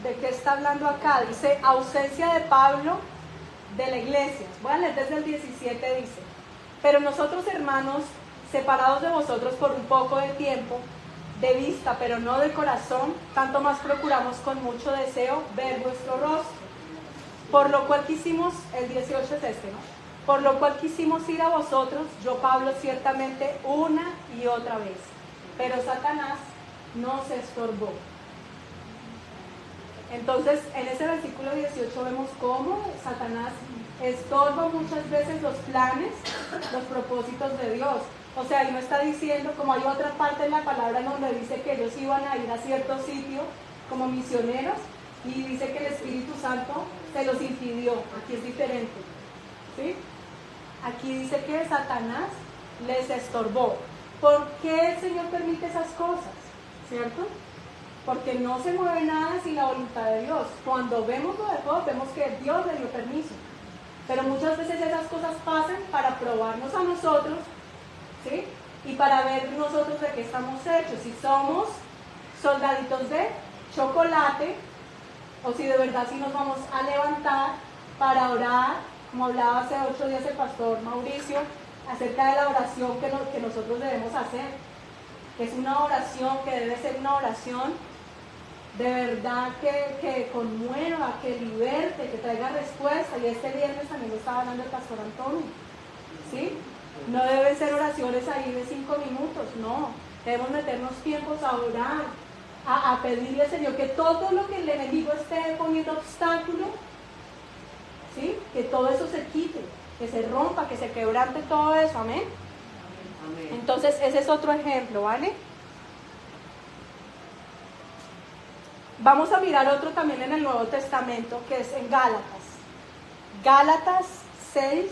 ¿De qué está hablando acá? Dice, ausencia de Pablo de la iglesia. Voy a leer desde el 17, dice, pero nosotros, hermanos, separados de vosotros por un poco de tiempo, de vista, pero no de corazón, tanto más procuramos con mucho deseo ver vuestro rostro. Por lo cual quisimos, el 18 es este, ¿no? Por lo cual quisimos ir a vosotros, yo Pablo ciertamente, una y otra vez. Pero Satanás nos estorbó. Entonces, en ese versículo 18 vemos cómo Satanás estorba muchas veces los planes, los propósitos de Dios. O sea, él no está diciendo, como hay otra parte en la palabra en donde dice que ellos iban a ir a cierto sitio como misioneros, y dice que el Espíritu Santo se los impidió. Aquí es diferente, ¿sí? Aquí dice que Satanás les estorbó. ¿Por qué el Señor permite esas cosas? ¿Cierto? Porque no se mueve nada sin la voluntad de Dios. Cuando vemos lo de Job, vemos que Dios le dio permiso. Pero muchas veces esas cosas pasan para probarnos a nosotros, ¿sí? Y para ver nosotros de qué estamos hechos. Si somos soldaditos de chocolate, o si de verdad sí nos vamos a levantar para orar, como hablaba hace 8 días el pastor Mauricio, acerca de la oración que nosotros debemos hacer. Que es una oración que debe ser una oración de verdad que conmueva, que liberte, que traiga respuesta. Y este viernes también lo estaba hablando el pastor Antonio, ¿sí? No deben ser oraciones ahí de 5 minutos, no. Debemos meternos tiempos a orar, a pedirle al Señor que todo lo que el enemigo esté poniendo obstáculo, ¿sí? Que todo eso se quite, que se rompa, que se quebrante todo eso, amén. Amén. Entonces ese es otro ejemplo, ¿vale? Vamos a mirar otro también en el Nuevo Testamento, que es en Gálatas. Gálatas 6.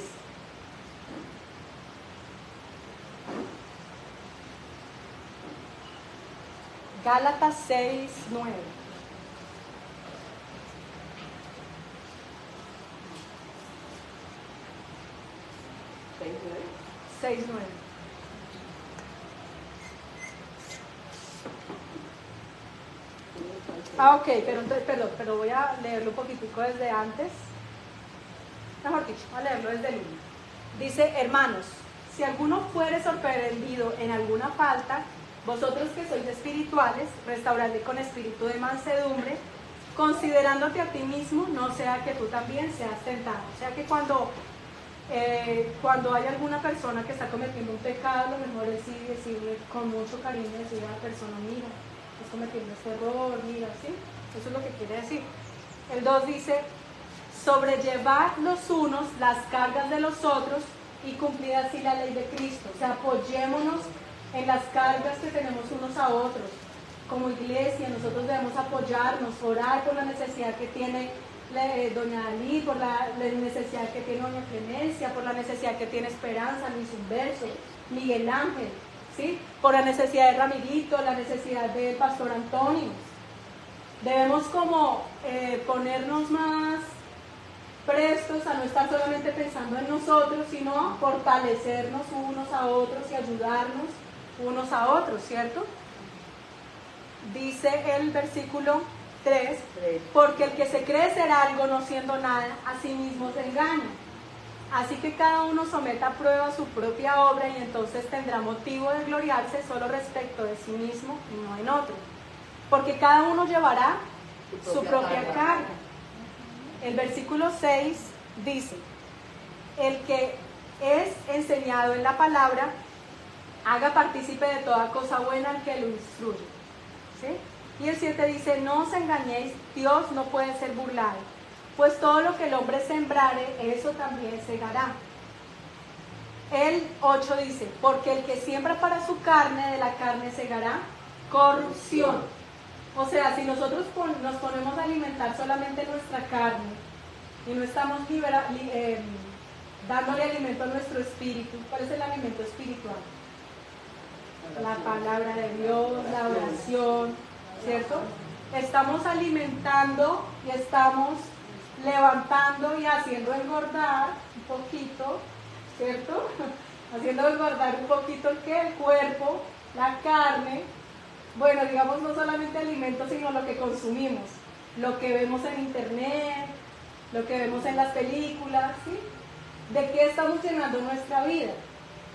Gálatas 6:9. 6, 9. Ok, pero voy a leerlo un poquitico desde antes. Mejor dicho, voy a leerlo desde el 1. Dice, hermanos, si alguno fuere sorprendido en alguna falta, vosotros que sois espirituales, restauradle con espíritu de mansedumbre, considerándote a ti mismo, no sea que tú también seas tentado. O sea que cuando hay alguna persona que está cometiendo un pecado, lo mejor es decirle con mucho cariño, decirle a la persona, mira, estás cometiendo este error, mira, ¿sí? Eso es lo que quiere decir. El 2 dice, sobrellevad los unos las cargas de los otros y cumplid así la ley de Cristo. O sea, apoyémonos en las cargas que tenemos unos a otros. Como iglesia, nosotros debemos apoyarnos, orar por la necesidad que tiene doña Dalí, por la necesidad que tiene doña Clemencia, por la necesidad que tiene Esperanza, Luis Humberto, Miguel Ángel, ¿sí? Por la necesidad de Ramirito, la necesidad del pastor Antonio. Debemos como ponernos más prestos a no estar solamente pensando en nosotros, sino fortalecernos unos a otros y ayudarnos unos a otros, ¿cierto? Dice el versículo 3, porque el que se cree ser algo no siendo nada, a sí mismo se engaña. Así que cada uno someta a prueba su propia obra y entonces tendrá motivo de gloriarse solo respecto de sí mismo y no en otro. Porque cada uno llevará su propia carga. El versículo 6 dice, el que es enseñado en la palabra, haga partícipe de toda cosa buena al que lo instruye. ¿Sí? Y el 7 dice, no os engañéis, Dios no puede ser burlado, pues todo lo que el hombre sembrare, eso también segará. El 8 dice, porque el que siembra para su carne, de la carne segará corrupción. O sea, si nosotros nos ponemos a alimentar solamente nuestra carne y no estamos dándole alimento a nuestro espíritu, ¿cuál es el alimento espiritual? La palabra de Dios, la oración, ¿cierto? Estamos alimentando y estamos levantando y haciendo engordar un poquito, ¿cierto? Haciendo engordar un poquito el cuerpo, la carne. Bueno, digamos no solamente alimentos, sino lo que consumimos, lo que vemos en internet, lo que vemos en las películas, ¿sí? ¿De qué estamos llenando nuestra vida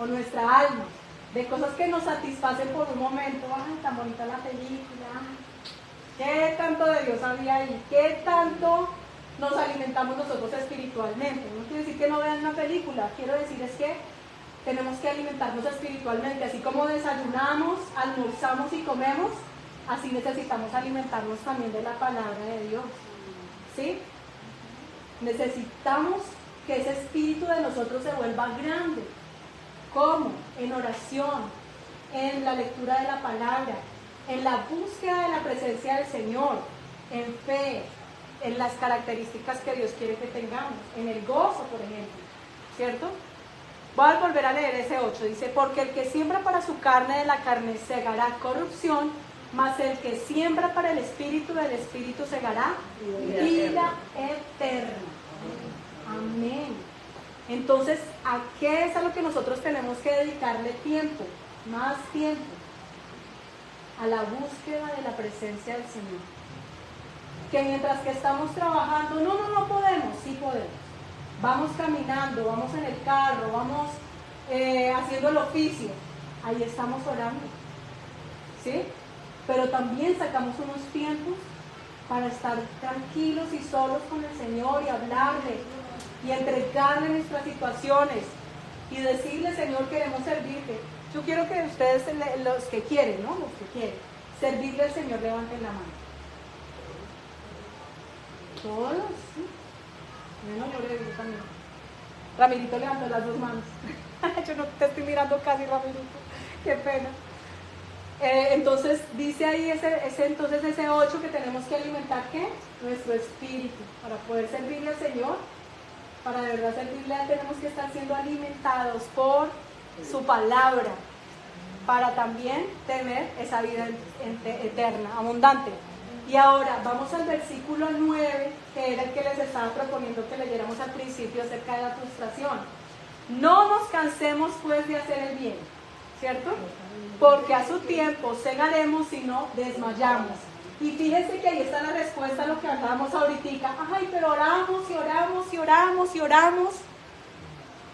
o nuestra alma? De cosas que nos satisfacen por un momento. Ay, tan bonita la película. ¿Qué tanto de Dios había ahí? ¿Qué tanto nos alimentamos nosotros espiritualmente? No quiere decir que no vean una película. Quiero decir es que tenemos que alimentarnos espiritualmente. Así como desayunamos, almorzamos y comemos, así necesitamos alimentarnos también de la palabra de Dios. ¿Sí? Necesitamos que ese espíritu de nosotros se vuelva grande. ¿Cómo? En oración, en la lectura de la palabra, en la búsqueda de la presencia del Señor, en fe, en las características que Dios quiere que tengamos, en el gozo, por ejemplo, ¿cierto? Voy a volver a leer ese 8, dice, porque el que siembra para su carne, de la carne segará corrupción, mas el que siembra para el espíritu, del espíritu segará vida eterna. Amén. Entonces, ¿a qué es a lo que nosotros tenemos que dedicarle tiempo? Más tiempo. A la búsqueda de la presencia del Señor. Que mientras que estamos trabajando, no podemos, sí podemos. Vamos caminando, vamos en el carro, vamos haciendo el oficio. Ahí estamos orando. ¿Sí? Pero también sacamos unos tiempos para estar tranquilos y solos con el Señor y hablarle y entregarle nuestras situaciones y decirle, Señor, queremos servirte. Yo quiero que ustedes, los que quieren, ¿no? Los que quieren servirle al Señor, levanten la mano. Todos, ¿sí? Bueno, yo le digo también. Ramirito levantó las dos manos. Yo no te estoy mirando casi, Ramirito. Qué pena. Entonces dice ahí ese 8 que tenemos que alimentar, ¿qué? Nuestro espíritu. Para poder servirle al Señor, para de verdad servirle a Él, tenemos que estar siendo alimentados por su palabra, para también tener esa vida eterna, abundante. Y ahora vamos al versículo 9, que era el que les estaba proponiendo que leyéramos al principio acerca de la frustración. No nos cansemos pues de hacer el bien, ¿cierto? Porque a su tiempo segaremos si no desmayamos. Y fíjense que ahí está la respuesta a lo que hablábamos ahorita. Ay, pero oramos y oramos y oramos y oramos.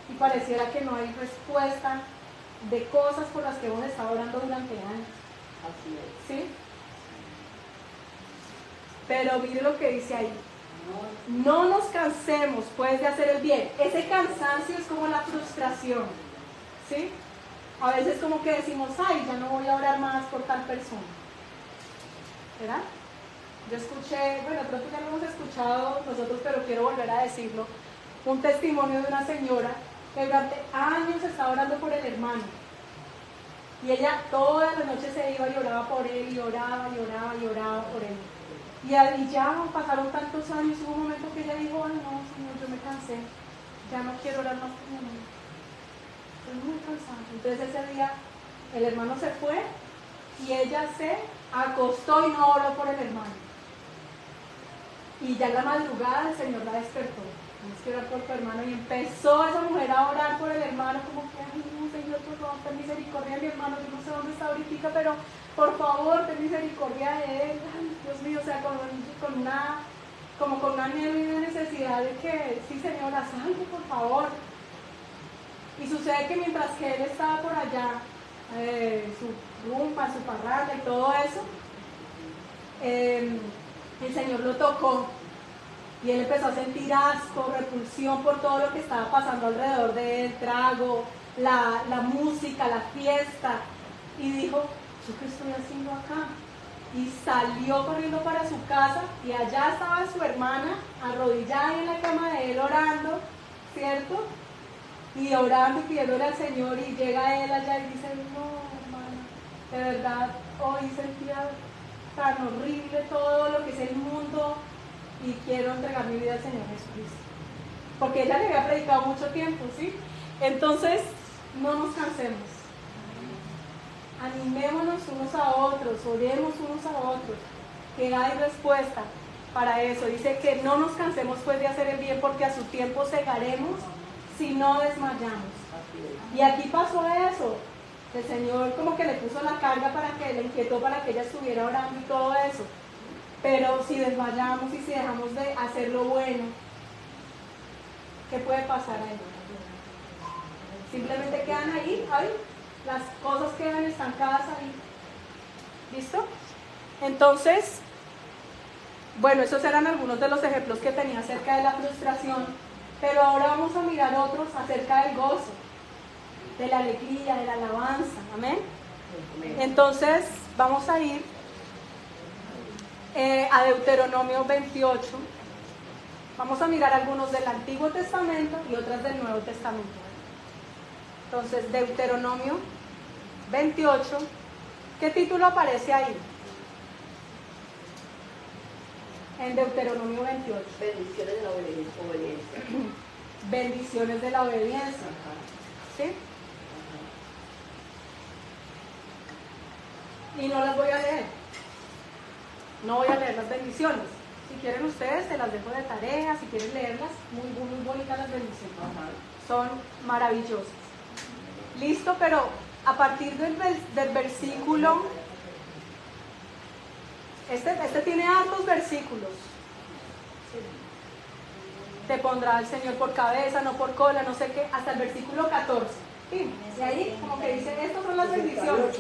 Y pareciera que no hay respuesta de cosas por las que hemos estado orando durante años. Así es. ¿Sí? Pero mire lo que dice ahí. No nos cansemos pues de hacer el bien. Ese cansancio es como la frustración. ¿Sí? A veces como que decimos, ay, ya no voy a orar más por tal persona. ¿Verdad? Yo escuché, bueno, creo que ya lo hemos escuchado nosotros, pero quiero volver a decirlo, un testimonio de una señora que durante años estaba orando por el hermano. Y ella todas las noches se iba y oraba por él, y oraba, y oraba, y oraba por él. Y ya pasaron tantos años, hubo un momento que ella dijo, ay no, Señor, yo me cansé, ya no quiero orar más por mi hermano. Estoy muy cansada. Entonces ese día el hermano se fue y ella se acostó y no oró por el hermano. Y ya en la madrugada el Señor la despertó. Tienes que orar por tu hermano. Y empezó esa mujer a orar por el hermano, como que, ay no, Señor, por favor, ten misericordia de mi hermano. Yo no sé dónde está ahorita, pero por favor, ten misericordia de él. Ay, Dios mío, o sea, como con una anhelo y una necesidad de que, sí, Señor, haz algo, por favor. Y sucede que mientras que él estaba por allá, su rumba, su parranda y todo eso, el Señor lo tocó y él empezó a sentir asco, repulsión por todo lo que estaba pasando alrededor de él, trago, la música, la fiesta, y dijo, ¿yo qué estoy haciendo acá? Y salió corriendo para su casa y allá estaba su hermana arrodillada en la cama de él orando, ¿cierto? Y orando y pidiéndole al Señor, y llega él allá y dice, no, hermana, de verdad, hoy sentía tan horrible todo lo que es el mundo y quiero entregar mi vida al Señor Jesucristo. Porque ella le había predicado mucho tiempo, ¿sí? Entonces, no nos cansemos. Animémonos unos a otros, oremos unos a otros, que hay respuesta para eso. Dice que no nos cansemos pues de hacer el bien, porque a su tiempo segaremos si no desmayamos. Y aquí pasó eso. El Señor como que le puso la carga para que le inquietó para que ella estuviera orando y todo eso. Pero si desmayamos y si dejamos de hacer lo bueno, ¿qué puede pasar ahí? Simplemente quedan ahí, las cosas quedan estancadas ahí. ¿Listo? Entonces, bueno, esos eran algunos de los ejemplos que tenía acerca de la frustración, pero ahora vamos a mirar otros acerca del gozo, de la alegría, de la alabanza. Amén. Entonces, vamos a ir a Deuteronomio 28. Vamos a mirar algunos del Antiguo Testamento y otras del Nuevo Testamento. Entonces, Deuteronomio 28. ¿Qué título aparece ahí? En Deuteronomio 28. Bendiciones de la obediencia. Bendiciones de la obediencia. Ajá. ¿Sí? Ajá. Y no las voy a leer. No voy a leer las bendiciones. Si quieren ustedes, se las dejo de tarea. Si quieren leerlas, muy, muy bonitas las bendiciones. Ajá. Son maravillosas. Listo, pero a partir del versículo, este tiene hartos versículos. Te pondrá el Señor por cabeza, no por cola, no sé qué, hasta el versículo 14. ¿Sí? Y ahí como que dice, estas son las bendiciones.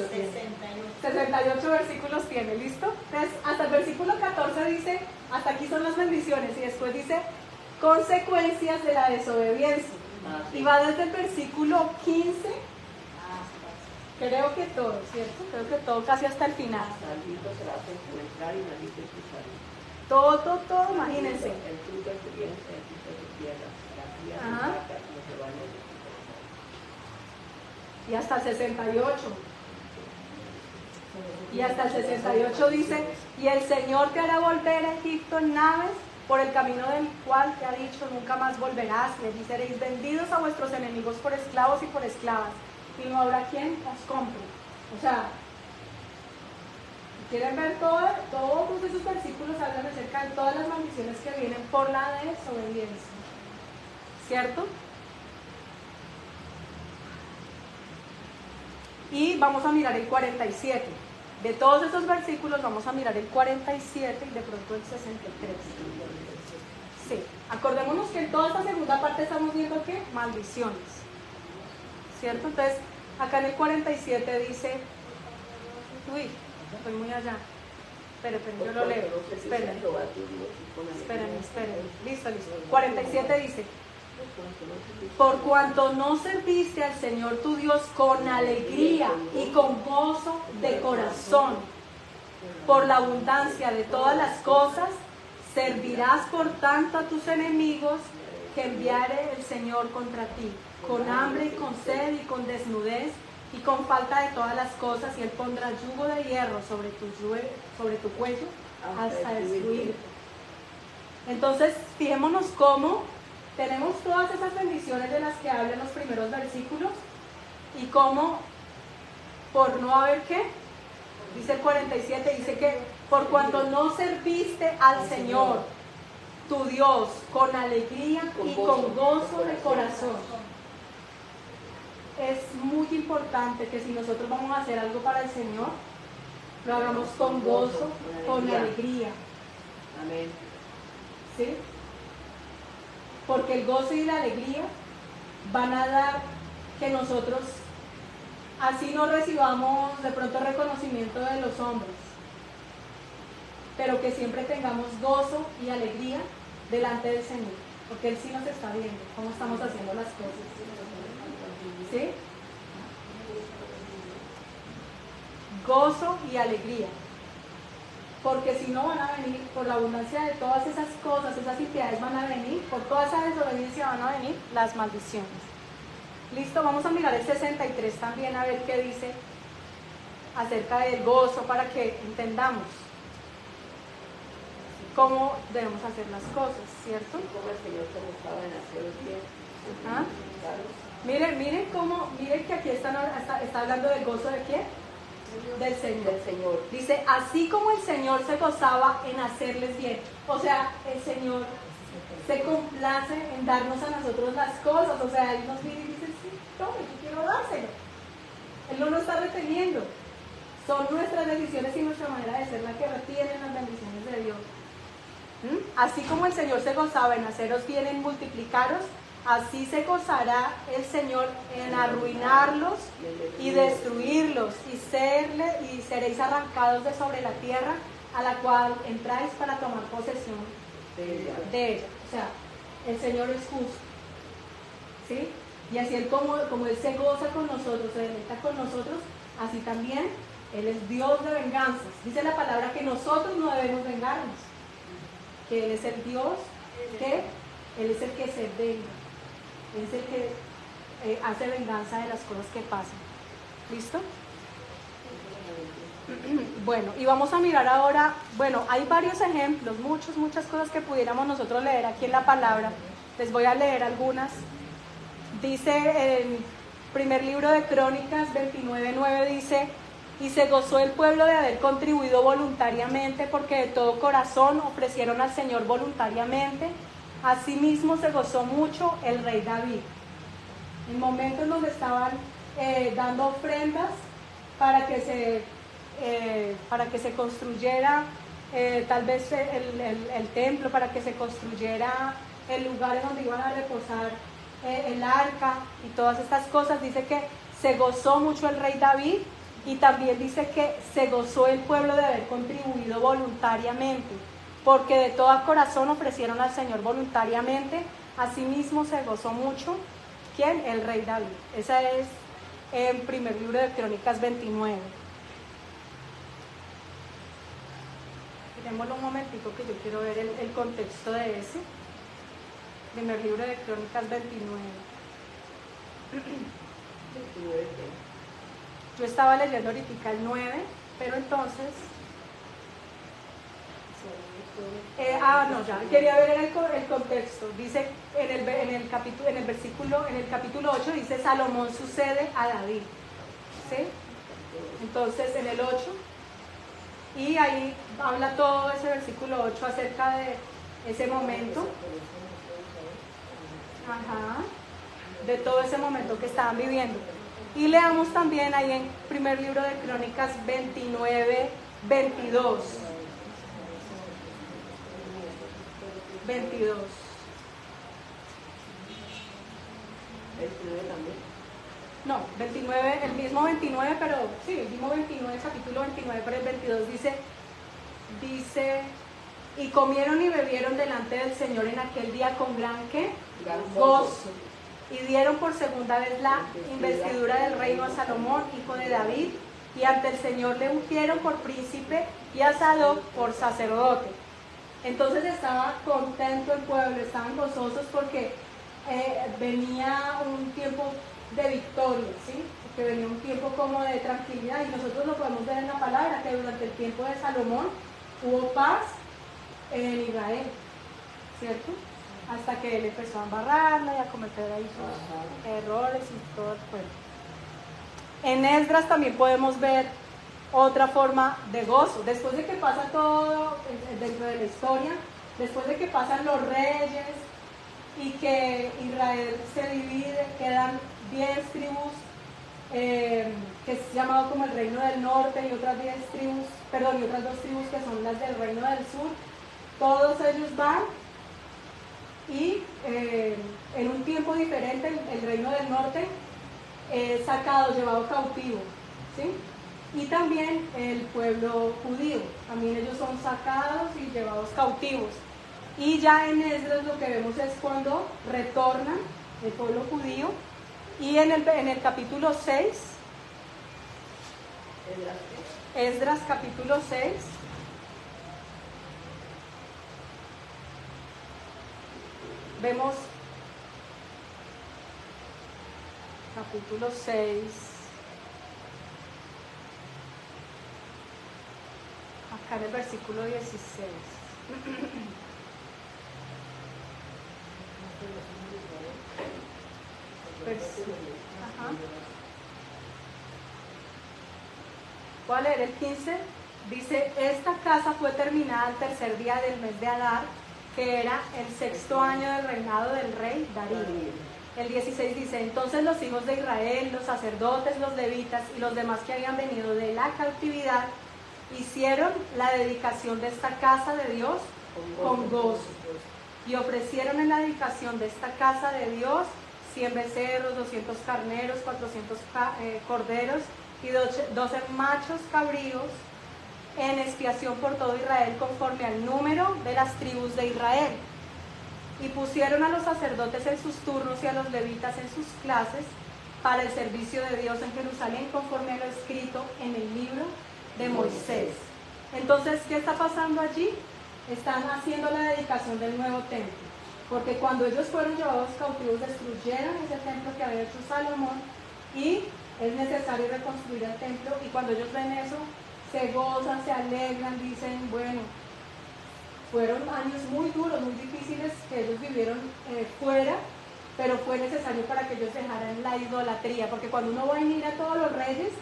68 versículos tiene, ¿listo? Entonces, hasta el versículo 14 dice, hasta aquí son las bendiciones, y después dice, consecuencias de la desobediencia. Y va desde el versículo 15, creo que todo, ¿cierto? Creo que todo, casi hasta el final. Maldito serás en tu entrar y maldito en tu salir. Todo, imagínense. El fruto de tu vientre, el fruto de tu tierra, la tía de Ajá. vaca, los rebaños de tu corazón. Y hasta el 68. Y hasta el 68 dice, y el Señor te hará volver a Egipto en naves, por el camino del cual te ha dicho, nunca más volverás, y allí seréis vendidos a vuestros enemigos por esclavos y por esclavas, y no habrá quien os compre. O sea, ¿quieren ver todos esos versículos? Hablan acerca de todas las maldiciones que vienen por la desobediencia, ¿cierto? Y vamos a mirar el 47. De todos esos versículos vamos a mirar el 47 y de pronto el 63. Sí, acordémonos que en toda esta segunda parte estamos viendo que maldiciones, ¿cierto? Entonces, acá en el 47 dice, uy, estoy muy allá. Esperen, yo lo leo. Esperen. Listo. 47 dice, por cuanto no serviste al Señor tu Dios con alegría y con gozo de corazón, por la abundancia de todas las cosas, servirás por tanto a tus enemigos que enviare el Señor contra ti, con hambre y con sed y con desnudez y con falta de todas las cosas, y Él pondrá yugo de hierro sobre tu cuello hasta destruirte. Entonces, fijémonos cómo tenemos todas esas bendiciones de las que hablan los primeros versículos, y cómo, por no haber qué, dice el 47, dice que por cuanto no serviste al Señor, tu Dios, con alegría y con gozo de corazón. Es muy importante que si nosotros vamos a hacer algo para el Señor, lo hagamos con gozo, con alegría. Amén. ¿Sí? Porque el gozo y la alegría van a dar que nosotros, así no recibamos de pronto reconocimiento de los hombres, pero que siempre tengamos gozo y alegría delante del Señor, porque Él sí nos está viendo cómo estamos haciendo las cosas. ¿Sí? Gozo y alegría. Porque si no, van a venir, por la abundancia de todas esas cosas, esas impiedades van a venir, por toda esa desobediencia van a venir las maldiciones. Listo, vamos a mirar el 63 también, a ver qué dice acerca del gozo, para que entendamos cómo debemos hacer las cosas, ¿cierto? Como el Señor se gustaba en hacer los pies. ¿Ah? Miren que aquí está hablando del gozo de quién? Del Señor. Dice, así como el Señor se gozaba en hacerles bien. O sea, el Señor se complace en darnos a nosotros las cosas. O sea, Él nos mira y dice, sí, tome, yo quiero dárselo. Él no nos está reteniendo. Son nuestras decisiones y nuestra manera de ser la que retienen las bendiciones de Dios. Así como el Señor se gozaba en haceros bien, en multiplicaros, así se gozará el Señor en arruinarlos y destruirlos, y seréis arrancados de sobre la tierra a la cual entráis para tomar posesión de ella. O sea, el Señor es justo, ¿sí? Y así Él, como Él se goza con nosotros, se deleita con nosotros, así también Él es Dios de venganzas. Dice la palabra que nosotros no debemos vengarnos, que Él es el Dios, que Él es el que se venga. Es el que hace venganza de las cosas que pasan. ¿Listo? Bueno, y vamos a mirar ahora, bueno, hay varios ejemplos, muchas cosas que pudiéramos nosotros leer aquí en la palabra. Les voy a leer algunas. Dice en primer libro de Crónicas 29:9, dice, y se gozó el pueblo de haber contribuido voluntariamente, porque de todo corazón ofrecieron al Señor voluntariamente. Asimismo se gozó mucho el rey David. En momentos donde estaban dando ofrendas para que se construyera tal vez el templo, para que se construyera el lugar en donde iban a reposar el arca y todas estas cosas. Dice que se gozó mucho el rey David, y también dice que se gozó el pueblo de haber contribuido voluntariamente, porque de todo corazón ofrecieron al Señor voluntariamente. Asimismo se gozó mucho, ¿quién? El rey David. Esa es en primer libro de Crónicas 29. Miremoslo un momentico que yo quiero ver el contexto de ese. Primer libro de Crónicas 29. Yo estaba leyendo ahorita el 9, pero entonces... no, ya quería ver el contexto. Dice en el capítulo 8 dice, Salomón sucede a David, ¿sí? Entonces en el 8, y ahí habla todo ese versículo 8 acerca de ese momento, de todo ese momento que estaban viviendo. Y leamos también ahí en primer libro de Crónicas 29, 22. 22. 29 también. No, 29, el mismo 29, pero sí, el mismo 29, capítulo 29, pero el 22 dice, y comieron y bebieron delante del Señor en aquel día con gran ¿qué? Gozo. Y dieron por segunda vez la investidura del reino a Salomón, hijo de David, y ante el Señor le ungieron por príncipe y a Sadoc por sacerdote. Entonces estaba contento el pueblo, estaban gozosos porque venía un tiempo de victoria, ¿sí? Que venía un tiempo como de tranquilidad, y nosotros lo podemos ver en la palabra, que durante el tiempo de Salomón hubo paz en Israel, ¿cierto? Hasta que él empezó a embarrarla y a cometer ahí sus errores y todo el pueblo. En Esdras también podemos ver otra forma de gozo. Después de que pasa todo dentro de la historia, después de que pasan los reyes y que Israel se divide, quedan 10 tribus, que es llamado como el reino del norte, y otras 10 tribus, y otras 2 tribus que son las del reino del sur. Todos ellos van y en un tiempo diferente el reino del norte es sacado, llevado cautivo, ¿sí? Y también el pueblo judío, también ellos son sacados y llevados cautivos. Y ya en Esdras lo que vemos es cuando retornan el pueblo judío, y en el capítulo 6, Esdras capítulo 6, vemos capítulo 6, acá en el versículo 16. Ajá. ¿Cuál era el 15? Dice, esta casa fue terminada el tercer día del mes de Adar, que era el 6º año del reinado del rey Darío. El 16 dice, entonces los hijos de Israel, los sacerdotes, los levitas y los demás que habían venido de la cautividad, hicieron la dedicación de esta casa de Dios con gozo. Y ofrecieron en la dedicación de esta casa de Dios 100 becerros, 200 carneros, 400 corderos y 12 machos cabríos en expiación por todo Israel conforme al número de las tribus de Israel. Y pusieron a los sacerdotes en sus turnos y a los levitas en sus clases para el servicio de Dios en Jerusalén conforme a lo escrito en el libro de Moisés. Entonces, ¿qué está pasando allí? Están haciendo la dedicación del nuevo templo, porque cuando ellos fueron llevados cautivos destruyeron ese templo que había hecho Salomón, y es necesario reconstruir el templo, y cuando ellos ven eso se gozan, se alegran, dicen, bueno, fueron años muy duros, muy difíciles que ellos vivieron fuera, pero fue necesario para que ellos dejaran la idolatría, porque cuando uno va a ir a todos los reyes,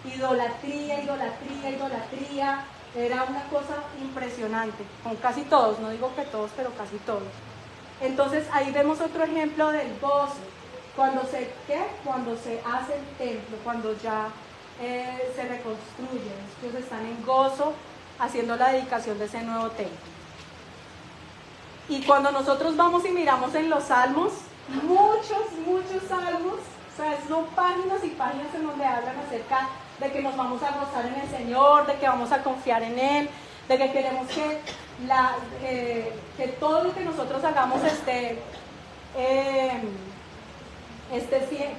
idolatría, idolatría, idolatría, era una cosa impresionante, con casi todos, no digo que todos, pero casi todos. Entonces ahí vemos otro ejemplo del gozo, cuando se hace el templo, cuando ya se reconstruye, ellos están en gozo haciendo la dedicación de ese nuevo templo. Y cuando nosotros vamos y miramos en los salmos, muchos salmos, o sea, son páginas y páginas en donde hablan acerca de que nos vamos a gozar en el Señor, de que vamos a confiar en Él, de que queremos que todo lo que nosotros hagamos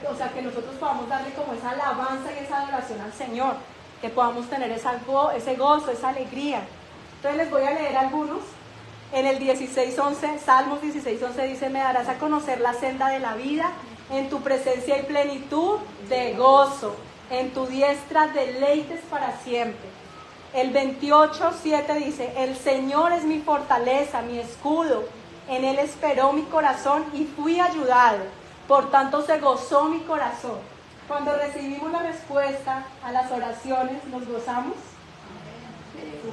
o sea, que nosotros podamos darle como esa alabanza y esa adoración al Señor, que podamos tener ese gozo, esa alegría. Entonces les voy a leer algunos. En el 16:11, Salmos 16:11 dice, me darás a conocer la senda de la vida, en tu presencia hay plenitud de gozo, en tu diestra deleites para siempre. El 28:7 dice, el Señor es mi fortaleza, mi escudo, en Él esperó mi corazón y fui ayudado, por tanto se gozó mi corazón. Cuando recibimos la respuesta a las oraciones, ¿nos gozamos?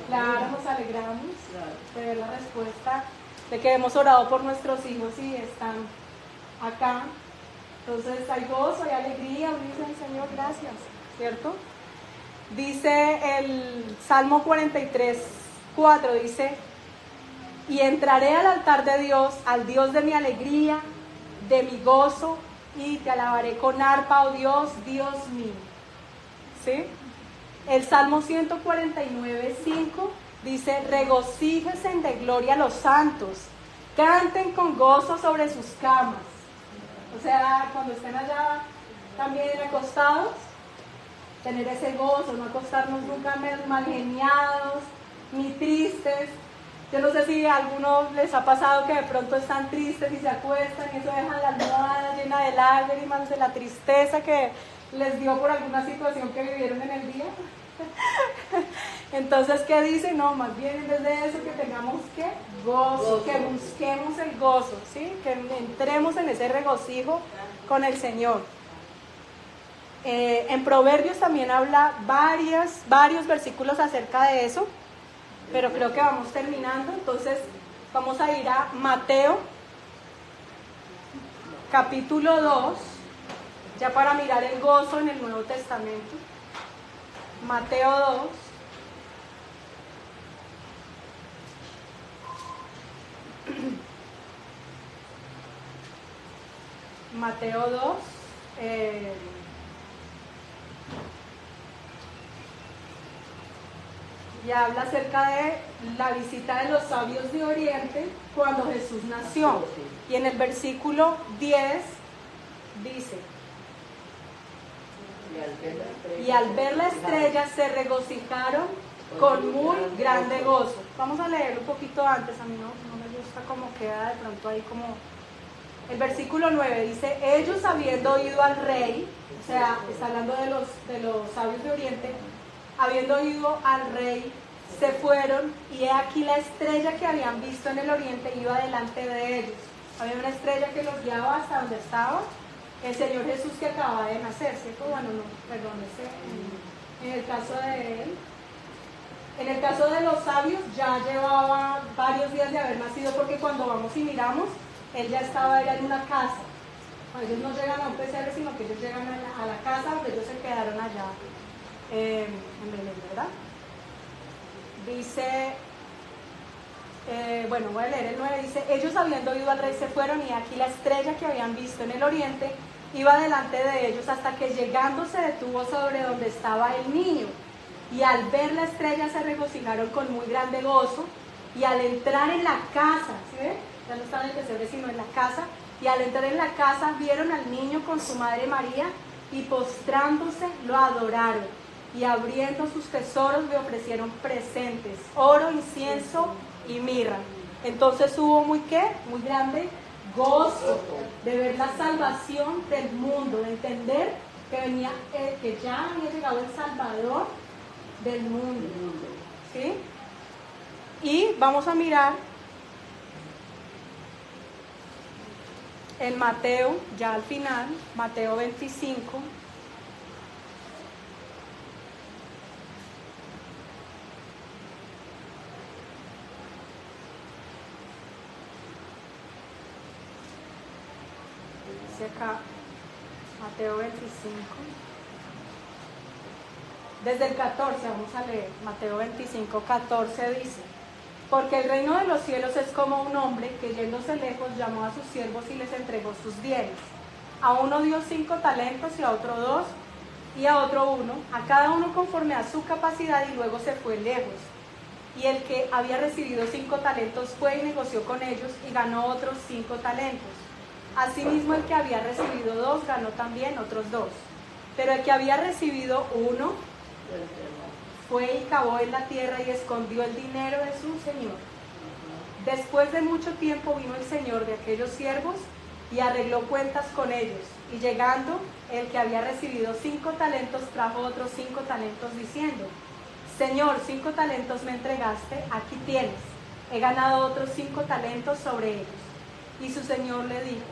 Claro, nos alegramos de ver la respuesta, de que hemos orado por nuestros hijos y están acá. Entonces hay gozo, hay alegría, dice el Señor, gracias, ¿cierto? Dice el Salmo 43:4, dice: y entraré al altar de Dios, al Dios de mi alegría, de mi gozo, y te alabaré con arpa, oh Dios, Dios mío. ¿Sí? El Salmo 149:5 dice: regocíjense de gloria los santos, canten con gozo sobre sus camas. O sea, cuando estén allá también acostados, tener ese gozo, no acostarnos nunca mal geniados, ni tristes. Yo no sé si a algunos les ha pasado que de pronto están tristes y se acuestan y eso dejan la almohada llena de lágrimas, de la tristeza que les dio por alguna situación que vivieron en el día. Entonces, ¿qué dice? No, más bien en vez de eso que tengamos ¿qué? Gozo, que busquemos el gozo, ¿sí? Que entremos en ese regocijo con el Señor. En Proverbios también habla varios versículos acerca de eso, pero creo que vamos terminando, entonces vamos a ir a Mateo, capítulo 2, ya para mirar el gozo en el Nuevo Testamento. Mateo 2. Mateo 2. Y habla acerca de la visita de los sabios de Oriente cuando Jesús nació. Y en el versículo 10 dice: y al ver la estrella se regocijaron con muy grande gozo. Vamos a leer un poquito antes, a mí no me gusta cómo queda de pronto ahí como... El versículo 9 dice: ellos habiendo oído al rey, o sea, está hablando de los sabios de Oriente, habiendo oído al rey, se fueron, y he aquí la estrella que habían visto en el oriente iba delante de ellos. Había una estrella que los guiaba hasta donde estaba el Señor Jesús, que acababa de nacer, ¿cierto? Bueno, no, perdón, en el caso de él. En el caso de los sabios ya llevaba varios días de haber nacido, porque cuando vamos y miramos, él ya estaba en una casa. Ellos no llegan a un pesebre, sino que ellos llegan a la casa donde ellos se quedaron allá en Belén, ¿verdad? Dice, bueno, voy a leer el 9, dice: ellos habiendo oído al rey se fueron, y aquí la estrella que habían visto en el oriente iba delante de ellos, hasta que llegando se detuvo sobre donde estaba el niño. Y al ver la estrella se regocijaron con muy grande gozo, y al entrar en la casa, ¿sí ven? Ya no estaba en el pesebre sino en la casa, y al entrar en la casa vieron al niño con su madre María, y postrándose lo adoraron, y abriendo sus tesoros le ofrecieron presentes, oro, incienso y mirra. Entonces hubo muy grande gozo de ver la salvación del mundo, de entender que ya había llegado el Salvador del mundo, ¿sí? Y vamos a mirar en Mateo, ya al final, Mateo 25. Dice acá, Mateo 25. Desde el 14 vamos a leer, Mateo 25, 14 dice: porque el reino de los cielos es como un hombre que yéndose lejos llamó a sus siervos y les entregó sus bienes. A uno dio 5 talentos, y a otro 2, y a otro 1, a cada uno conforme a su capacidad, y luego se fue lejos. Y el que había recibido 5 talentos fue y negoció con ellos, y ganó otros 5 talentos. Asimismo, el que había recibido 2 ganó también otros 2. Pero el que había recibido 1 fue y cavó en la tierra y escondió el dinero de su señor. Después de mucho tiempo vino el señor de aquellos siervos y arregló cuentas con ellos. Y llegando, el que había recibido 5 talentos trajo otros 5 talentos, diciendo: Señor, 5 talentos me entregaste, aquí tienes. He ganado otros 5 talentos sobre ellos. Y su señor le dijo: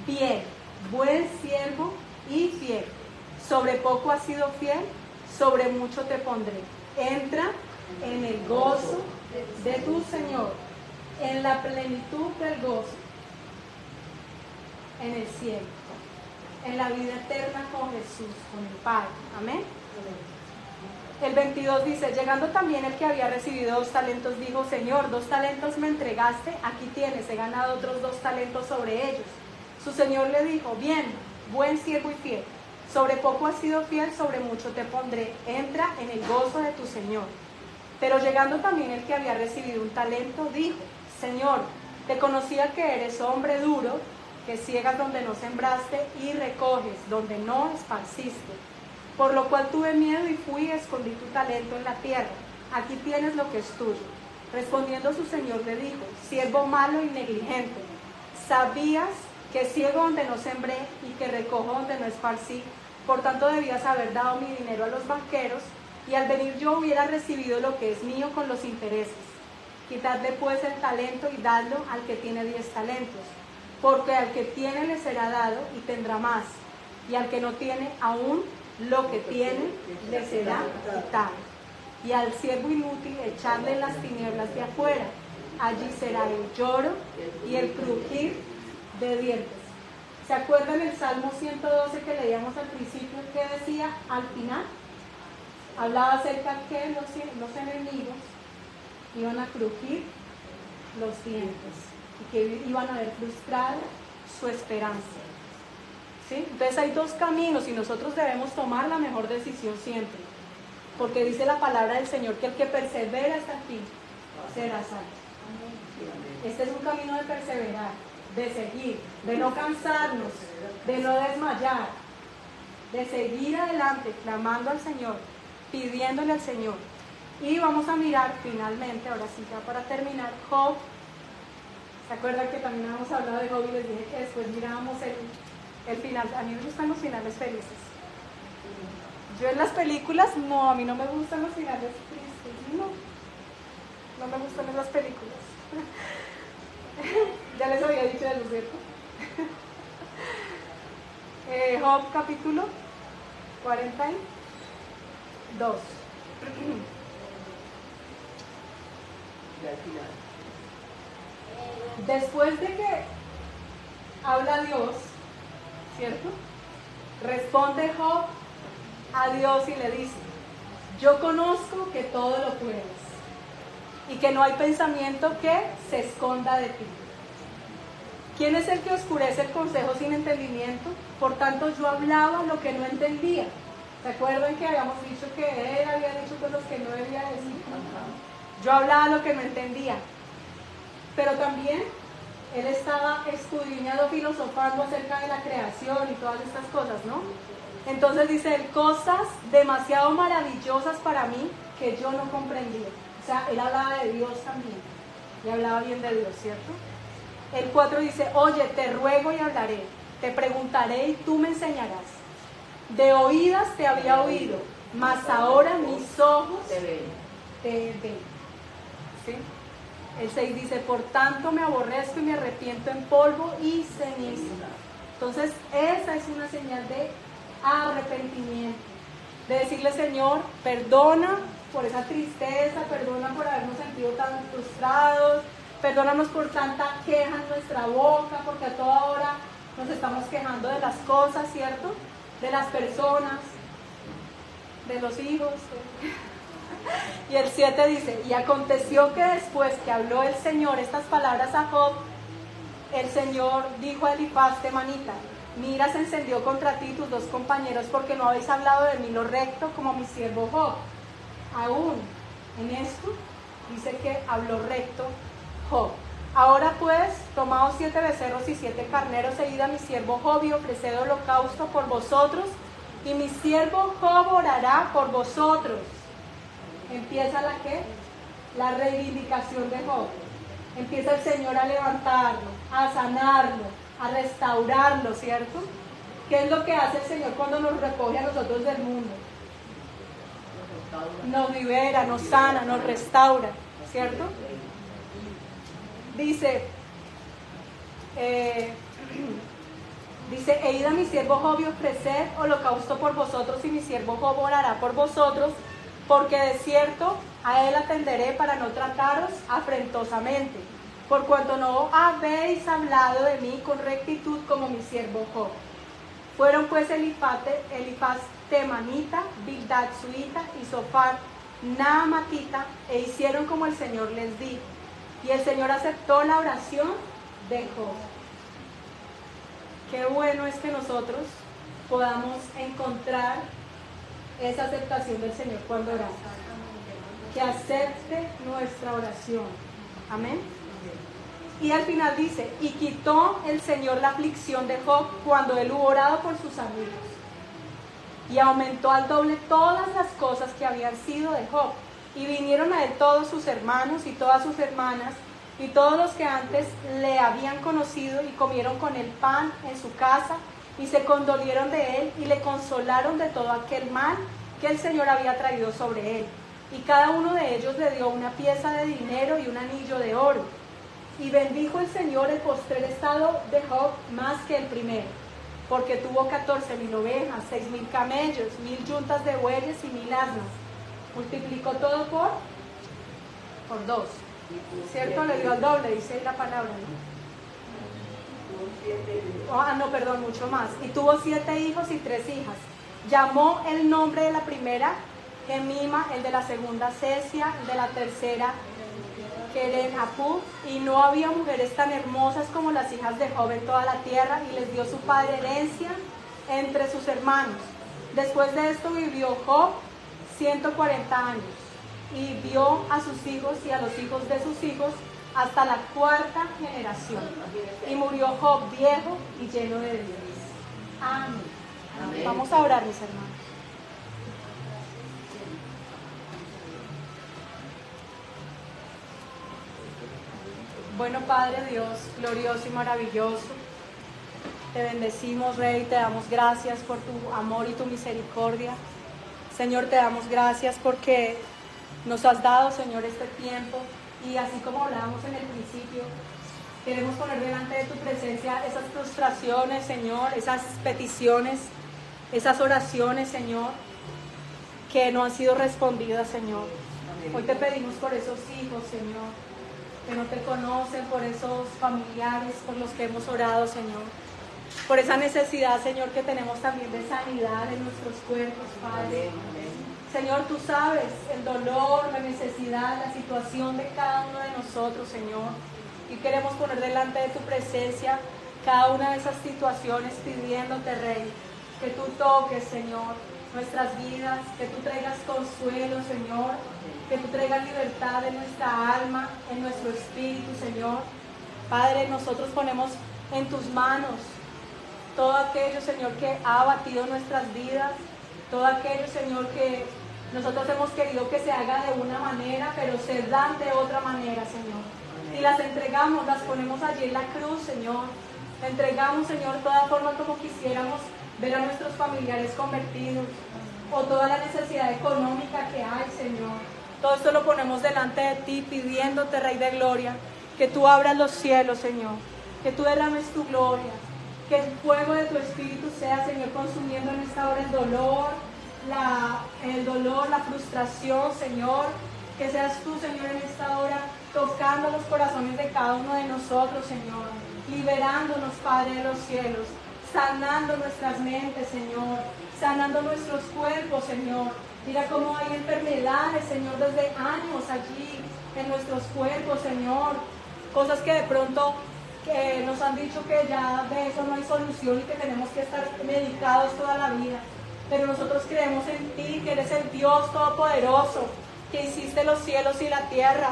bien, buen siervo y fiel. Sobre poco has sido fiel, sobre mucho te pondré. Entra en el gozo de tu Señor, en la plenitud del gozo, en el cielo. en la vida eterna con Jesús, con el Padre. Amén. El 22 dice, llegando también el que había recibido 2 talentos, dijo, Señor, 2 talentos me entregaste, aquí tienes, he ganado otros 2 talentos sobre ellos. Su Señor le dijo, bien, buen siervo y fiel, sobre poco has sido fiel, sobre mucho te pondré, entra en el gozo de tu Señor. Pero llegando también el que había recibido 1 talento, dijo, Señor, te conocía que eres hombre duro, que ciegas donde no sembraste y recoges donde no esparciste. Por lo cual tuve miedo y fui y escondí tu talento en la tierra. Aquí tienes lo que es tuyo. Respondiendo su señor le dijo, siervo malo y negligente, sabías que ciego donde no sembré y que recojo donde no esparcí, por tanto debías haber dado mi dinero a los banqueros, y al venir yo hubiera recibido lo que es mío con los intereses. Quitadle pues el talento y dadlo al que tiene 10 talentos, porque al que tiene le será dado y tendrá más, y al que no tiene aún lo que tiene le será quitado. Y al siervo inútil echarle en las tinieblas de afuera, allí será el lloro y el crujir de dientes. ¿Se acuerdan el Salmo 112 que leíamos al principio? ¿Qué decía al final? Hablaba acerca de que los enemigos iban a crujir los dientes y que iban a ver frustrada su esperanza. ¿Sí? Entonces hay 2 caminos y nosotros debemos tomar la mejor decisión siempre, porque dice la palabra del Señor que el que persevera hasta el fin será salvo. Este es un camino de perseverar, de seguir, de no cansarnos, de no desmayar, de seguir adelante, clamando al Señor, pidiéndole al Señor. Y vamos a mirar finalmente, ahora sí ya para terminar, Job. ¿Se acuerdan que también habíamos hablado de Job y les dije que después mirábamos el final? A mí me gustan los finales felices. Yo en las películas, no, a mí no me gustan los finales tristes, no me gustan en las películas. Ya les había dicho de lo cierto. Job capítulo 42. Después de que habla Dios, ¿cierto? Responde Job a Dios y le dice, yo conozco que todo lo puedes y que no hay pensamiento que se esconda de ti. ¿Quién es el que oscurece el consejo sin entendimiento? Por tanto yo hablaba lo que no entendía. ¿Se acuerdan que habíamos dicho que él había dicho cosas que no debía decir? Yo hablaba lo que no entendía. Pero también él estaba escudriñando, filosofando acerca de la creación y todas estas cosas, ¿no? Entonces dice él, cosas demasiado maravillosas para mí que yo no comprendía. O sea, él hablaba de Dios también. Y hablaba bien de Dios, ¿cierto? El 4 dice, oye, te ruego y hablaré, te preguntaré y tú me enseñarás. De oídas te había oído, mas ahora mis ojos te ven. ¿Sí? El 6 dice, por tanto me aborrezco y me arrepiento en polvo y ceniza. Entonces, esa es una señal de arrepentimiento. De decirle, Señor, perdona por esa tristeza, perdona por habernos sentido tan frustrados, perdónanos por tanta queja en nuestra boca, porque a toda hora nos estamos quejando de las cosas, ¿cierto? De las personas, de los hijos. Y el 7 dice, y aconteció que después que habló el Señor estas palabras a Job, el Señor dijo a Elifaz temanita, mi ira se encendió contra ti y tus 2 compañeros porque no habéis hablado de mí lo recto como mi siervo Job. Aún en esto dice que habló recto Job. Ahora pues, tomaos 7 becerros y 7 carneros e id a mi siervo Job y ofreced holocausto por vosotros, y mi siervo Job orará por vosotros. Empieza la reivindicación de Job. Empieza el Señor a levantarlo, a sanarlo, a restaurarlo, ¿cierto? ¿Qué es lo que hace el Señor cuando nos recoge a nosotros del mundo? Nos libera, nos sana, nos restaura, ¿cierto? Dice, e id a mi siervo Job y ofreced holocausto por vosotros, y mi siervo Job orará por vosotros, porque de cierto a él atenderé para no trataros afrentosamente, por cuanto no habéis hablado de mí con rectitud como mi siervo Job. Fueron pues Elifaz temanita, Bildad suita y Sofar naamatita, e hicieron como el Señor les dijo. Y el Señor aceptó la oración de Job. Qué bueno es que nosotros podamos encontrar esa aceptación del Señor cuando oramos. Que acepte nuestra oración. Amén. Y al final dice, y quitó el Señor la aflicción de Job cuando él hubo orado por sus amigos. Y aumentó al doble todas las cosas que habían sido de Job. Y vinieron a él todos sus hermanos y todas sus hermanas, y todos los que antes le habían conocido, y comieron con él pan en su casa, y se condolieron de él, y le consolaron de todo aquel mal que el Señor había traído sobre él. Y cada uno de ellos le dio una pieza de dinero y un anillo de oro. Y bendijo el Señor el postrer estado de Job más que el primero, porque tuvo 14,000 ovejas, 6,000 camellos, 1,000 yuntas de bueyes y 1,000 asnas. Multiplicó todo por 2. ¿Cierto? Le dio al doble, dice ahí la palabra, ¿no? Mucho más. Y tuvo 7 hijos y 3 hijas. Llamó el nombre de la primera Gemima, el de la segunda Cesia, el de la tercera Keren-Apú, y no había mujeres tan hermosas como las hijas de Job en toda la tierra, y les dio su padre herencia entre sus hermanos. Después de esto vivió Job 140 años, y vio a sus hijos y a los hijos de sus hijos hasta la 4ª generación. Y murió Job viejo y lleno de días. Amén. Amén. Vamos a orar, mis hermanos. Bueno, Padre Dios, glorioso y maravilloso, te bendecimos, Rey, te damos gracias por tu amor y tu misericordia. Señor, te damos gracias porque nos has dado, Señor, este tiempo, y así como hablábamos en el principio, queremos poner delante de tu presencia esas frustraciones, Señor, esas peticiones, esas oraciones, Señor, que no han sido respondidas, Señor. Hoy te pedimos por esos hijos, Señor, que no te conocen, por esos familiares por los que hemos orado, Señor, por esa necesidad, Señor, que tenemos también de sanidad en nuestros cuerpos, Padre. Señor, tú sabes el dolor, la necesidad, la situación de cada uno de nosotros, Señor, y queremos poner delante de tu presencia cada una de esas situaciones, pidiéndote, Rey, que tú toques, Señor, nuestras vidas, que tú traigas consuelo, Señor, que tú traigas libertad en nuestra alma, en nuestro espíritu, Señor. Padre, nosotros ponemos en tus manos todo aquello, Señor, que ha abatido nuestras vidas, todo aquello, Señor, que nosotros hemos querido que se haga de una manera, pero se dan de otra manera, Señor. Y las entregamos, las ponemos allí en la cruz, Señor. Entregamos, Señor, toda forma como quisiéramos ver a nuestros familiares convertidos, o toda la necesidad económica que hay, Señor. Todo esto lo ponemos delante de ti, pidiéndote, Rey de Gloria, que tú abras los cielos, Señor, que tú derrames tu gloria, que el fuego de tu Espíritu sea, Señor, consumiendo en esta hora el dolor, la frustración, Señor, que seas tú, Señor, en esta hora tocando los corazones de cada uno de nosotros, Señor, liberándonos, Padre de los cielos, sanando nuestras mentes, Señor, sanando nuestros cuerpos, Señor. Mira cómo hay enfermedades, Señor, desde años allí en nuestros cuerpos, Señor. Cosas que de pronto nos han dicho que ya de eso no hay solución y que tenemos que estar medicados toda la vida. Pero nosotros creemos en ti, que eres el Dios Todopoderoso, que hiciste los cielos y la tierra.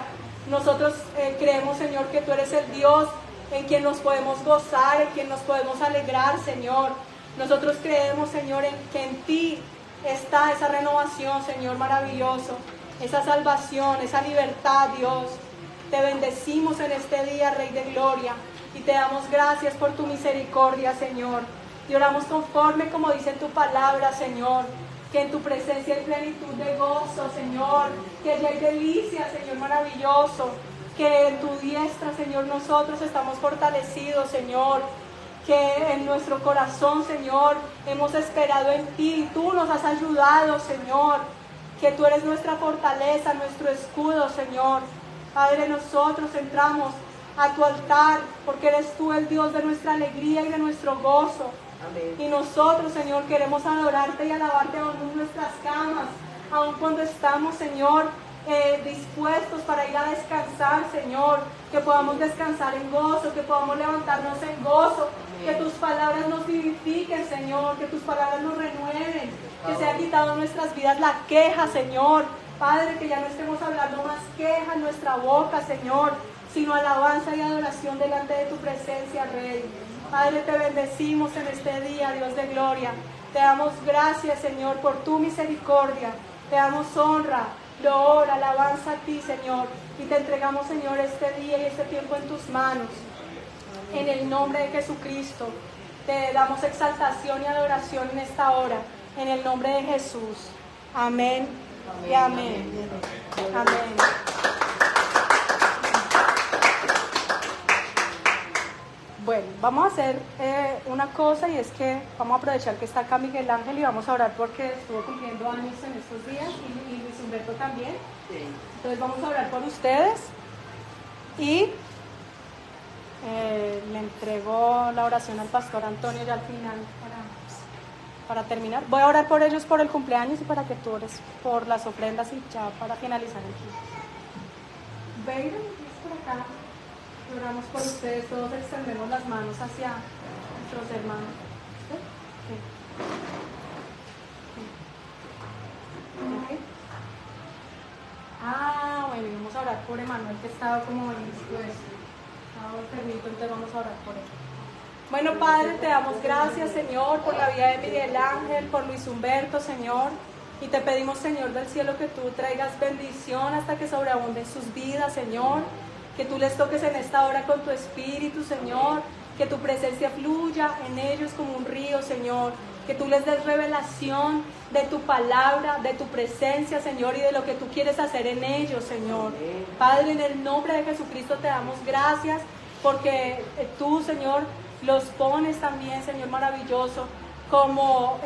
Nosotros creemos, Señor, que tú eres el Dios en quien nos podemos gozar, en quien nos podemos alegrar, Señor. Nosotros creemos, Señor, que en ti está esa renovación, Señor, maravilloso, esa salvación, esa libertad, Dios. Te bendecimos en este día, Rey de Gloria, y te damos gracias por tu misericordia, Señor. Y oramos conforme como dice tu palabra, Señor, que en tu presencia hay plenitud de gozo, Señor, que allí hay delicia, Señor, maravilloso, que en tu diestra, Señor, nosotros estamos fortalecidos, Señor, que en nuestro corazón, Señor, hemos esperado en ti, y tú nos has ayudado, Señor, que tú eres nuestra fortaleza, nuestro escudo, Señor. Padre, nosotros entramos a tu altar, porque eres tú el Dios de nuestra alegría y de nuestro gozo. Amén. Y nosotros, Señor, queremos adorarte y alabarte aún en nuestras camas, aún cuando estamos, Señor, dispuestos para ir a descansar, Señor, que podamos descansar en gozo, que podamos levantarnos en gozo, que tus palabras nos vivifiquen, Señor, que tus palabras nos renueven, que se ha quitado en nuestras vidas la queja, Señor. Padre, que ya no estemos hablando más queja en nuestra boca, Señor, sino alabanza y adoración delante de tu presencia, Rey. Padre, te bendecimos en este día, Dios de gloria. Te damos gracias, Señor, por tu misericordia. Te damos honra, loor, alabanza a ti, Señor. Y te entregamos, Señor, este día y este tiempo en tus manos. En el nombre de Jesucristo, te damos exaltación y adoración en esta hora. En el nombre de Jesús. Amén y amén. Amén. Bueno, vamos a hacer una cosa, y es que vamos a aprovechar que está acá Miguel Ángel y vamos a orar porque estuvo cumpliendo años en estos días y Luis Humberto también. Sí. Entonces vamos a orar por ustedes y le entrego la oración al pastor Antonio ya al final para terminar. Voy a orar por ellos por el cumpleaños y para que tú ores por las ofrendas y ya para finalizar el culto. Vengan, por acá. Oramos por ustedes, todos extendemos las manos hacia nuestros hermanos. ¿Sí? ¿Sí? Bueno, y vamos a orar por Emanuel, que estaba como indispuesto. Estaba enfermito, entonces vamos a orar por él. Bueno, Padre, te damos gracias, Señor, por la vida de Miguel Ángel, por Luis Humberto, Señor. Y te pedimos, Señor del cielo, que tú traigas bendición hasta que sobreabunden sus vidas, Señor. Que tú les toques en esta hora con tu espíritu, Señor. Que tu presencia fluya en ellos como un río, Señor. Que tú les des revelación de tu palabra, de tu presencia, Señor, y de lo que tú quieres hacer en ellos, Señor. Padre, en el nombre de Jesucristo te damos gracias porque tú, Señor, los pones también, Señor maravilloso, como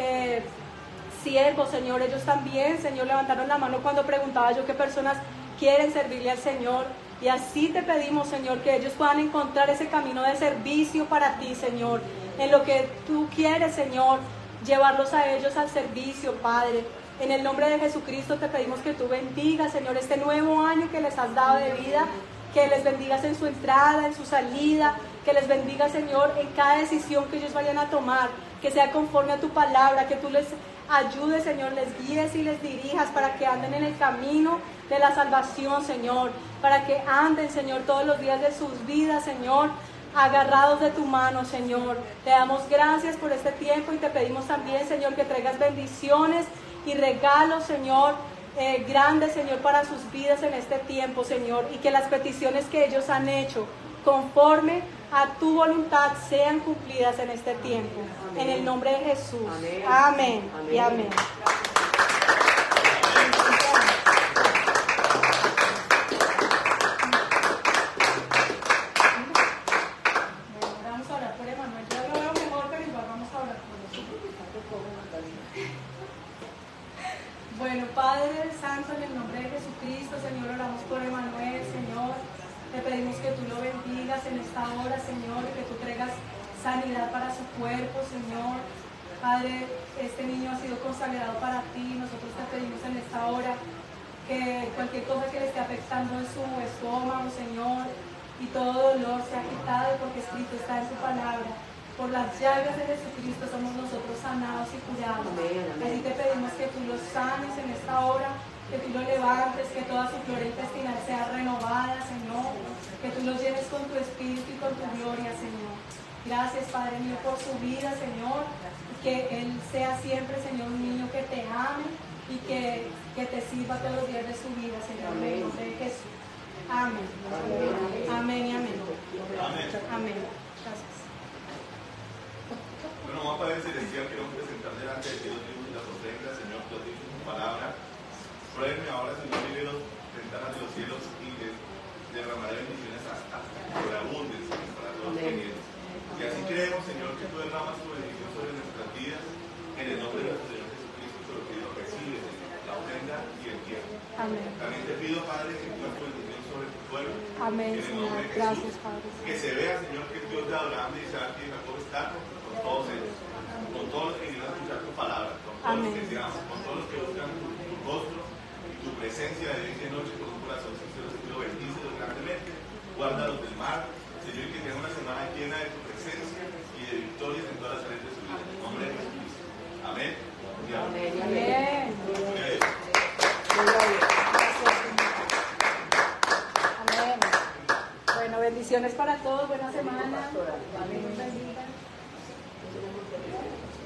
siervos, Señor. Ellos también, Señor, levantaron la mano cuando preguntaba yo qué personas quieren servirle al Señor. Y así te pedimos, Señor, que ellos puedan encontrar ese camino de servicio para ti, Señor. En lo que tú quieres, Señor, llevarlos a ellos al servicio, Padre. En el nombre de Jesucristo te pedimos que tú bendigas, Señor, este nuevo año que les has dado de vida. Que les bendigas en su entrada, en su salida. Que les bendiga, Señor, en cada decisión que ellos vayan a tomar. Que sea conforme a tu palabra. Que tú les ayudes, Señor, les guíes y les dirijas para que anden en el camino de la salvación, Señor. Para que anden, Señor, todos los días de sus vidas, Señor, agarrados de tu mano, Señor. Te damos gracias por este tiempo y te pedimos también, Señor, que traigas bendiciones y regalos, Señor, grandes, Señor, para sus vidas en este tiempo, Señor. Y que las peticiones que ellos han hecho conforme a tu voluntad sean cumplidas en este tiempo. Amén. En el nombre de Jesús. Amén. Amén. Amén. Y amén. Bueno, Padre Santo, en el nombre de Jesucristo, Señor, oramos por Emanuel, Señor. Te pedimos que tú lo bendigas en esta hora, Señor, y que tú traigas sanidad para su cuerpo, Señor. Padre, este niño ha sido consagrado para ti. Nosotros te pedimos en esta hora que cualquier cosa que le esté afectando en su estómago, Señor, y todo dolor sea quitado, porque escrito está en su palabra. Por las llagas de Jesucristo somos nosotros sanados y curados. Amén, amén. Así te pedimos que tú los sanes en esta hora, que tú los levantes, que toda su flora intestinal sea renovada, Señor. Que tú los llenes con tu espíritu y con tu gloria, Señor. Gracias, Padre mío, por su vida, Señor. Y que él sea siempre, Señor, un niño que te ame y que te sirva todos los días de su vida, Señor. En el nombre de Jesús. Amén. Amén. Amén y amén. Amén. Gracias. Bueno, más Padre Celestial, quiero presentar delante de Dios las ofrendas, Señor, tú has dicho tu palabra. Pruébenme ahora, Señor, libre las ventanas de los cielos y derramaré bendiciones hasta que sobreabunden, Señor, para todos los venidos. Y así creemos, Señor, que tú derramas tu bendición sobre nuestras vidas. En el nombre de nuestro Señor Jesucristo, te lo pido, recibe, Señor, la ofrenda y el tiempo. Amén. También te pido, Padre, que pongas tu bendición sobre tu pueblo. Amén, En el Señor. nombre de Gracias, Jesús. Padre. Que se vea, Señor, que el Dios de Abraham, de Isaac y de Jacob está con todos ellos, con todos los que quieren escuchar tu palabra, con todos los que te aman, con todos los que buscan tu rostro y tu presencia de día y de noche con un corazón sincero. Señor, bendícelos grandemente, guárdalos del mal, Señor, y que tengan una semana llena de tu presencia y de victorias en todas las áreas de su vida. En el nombre de Jesucristo. Amén. Y amén. Amén. Gloria a Dios. Gracias, Señor. Amén. Bueno, bendiciones para todos. Buena semana. Dios los bendiga.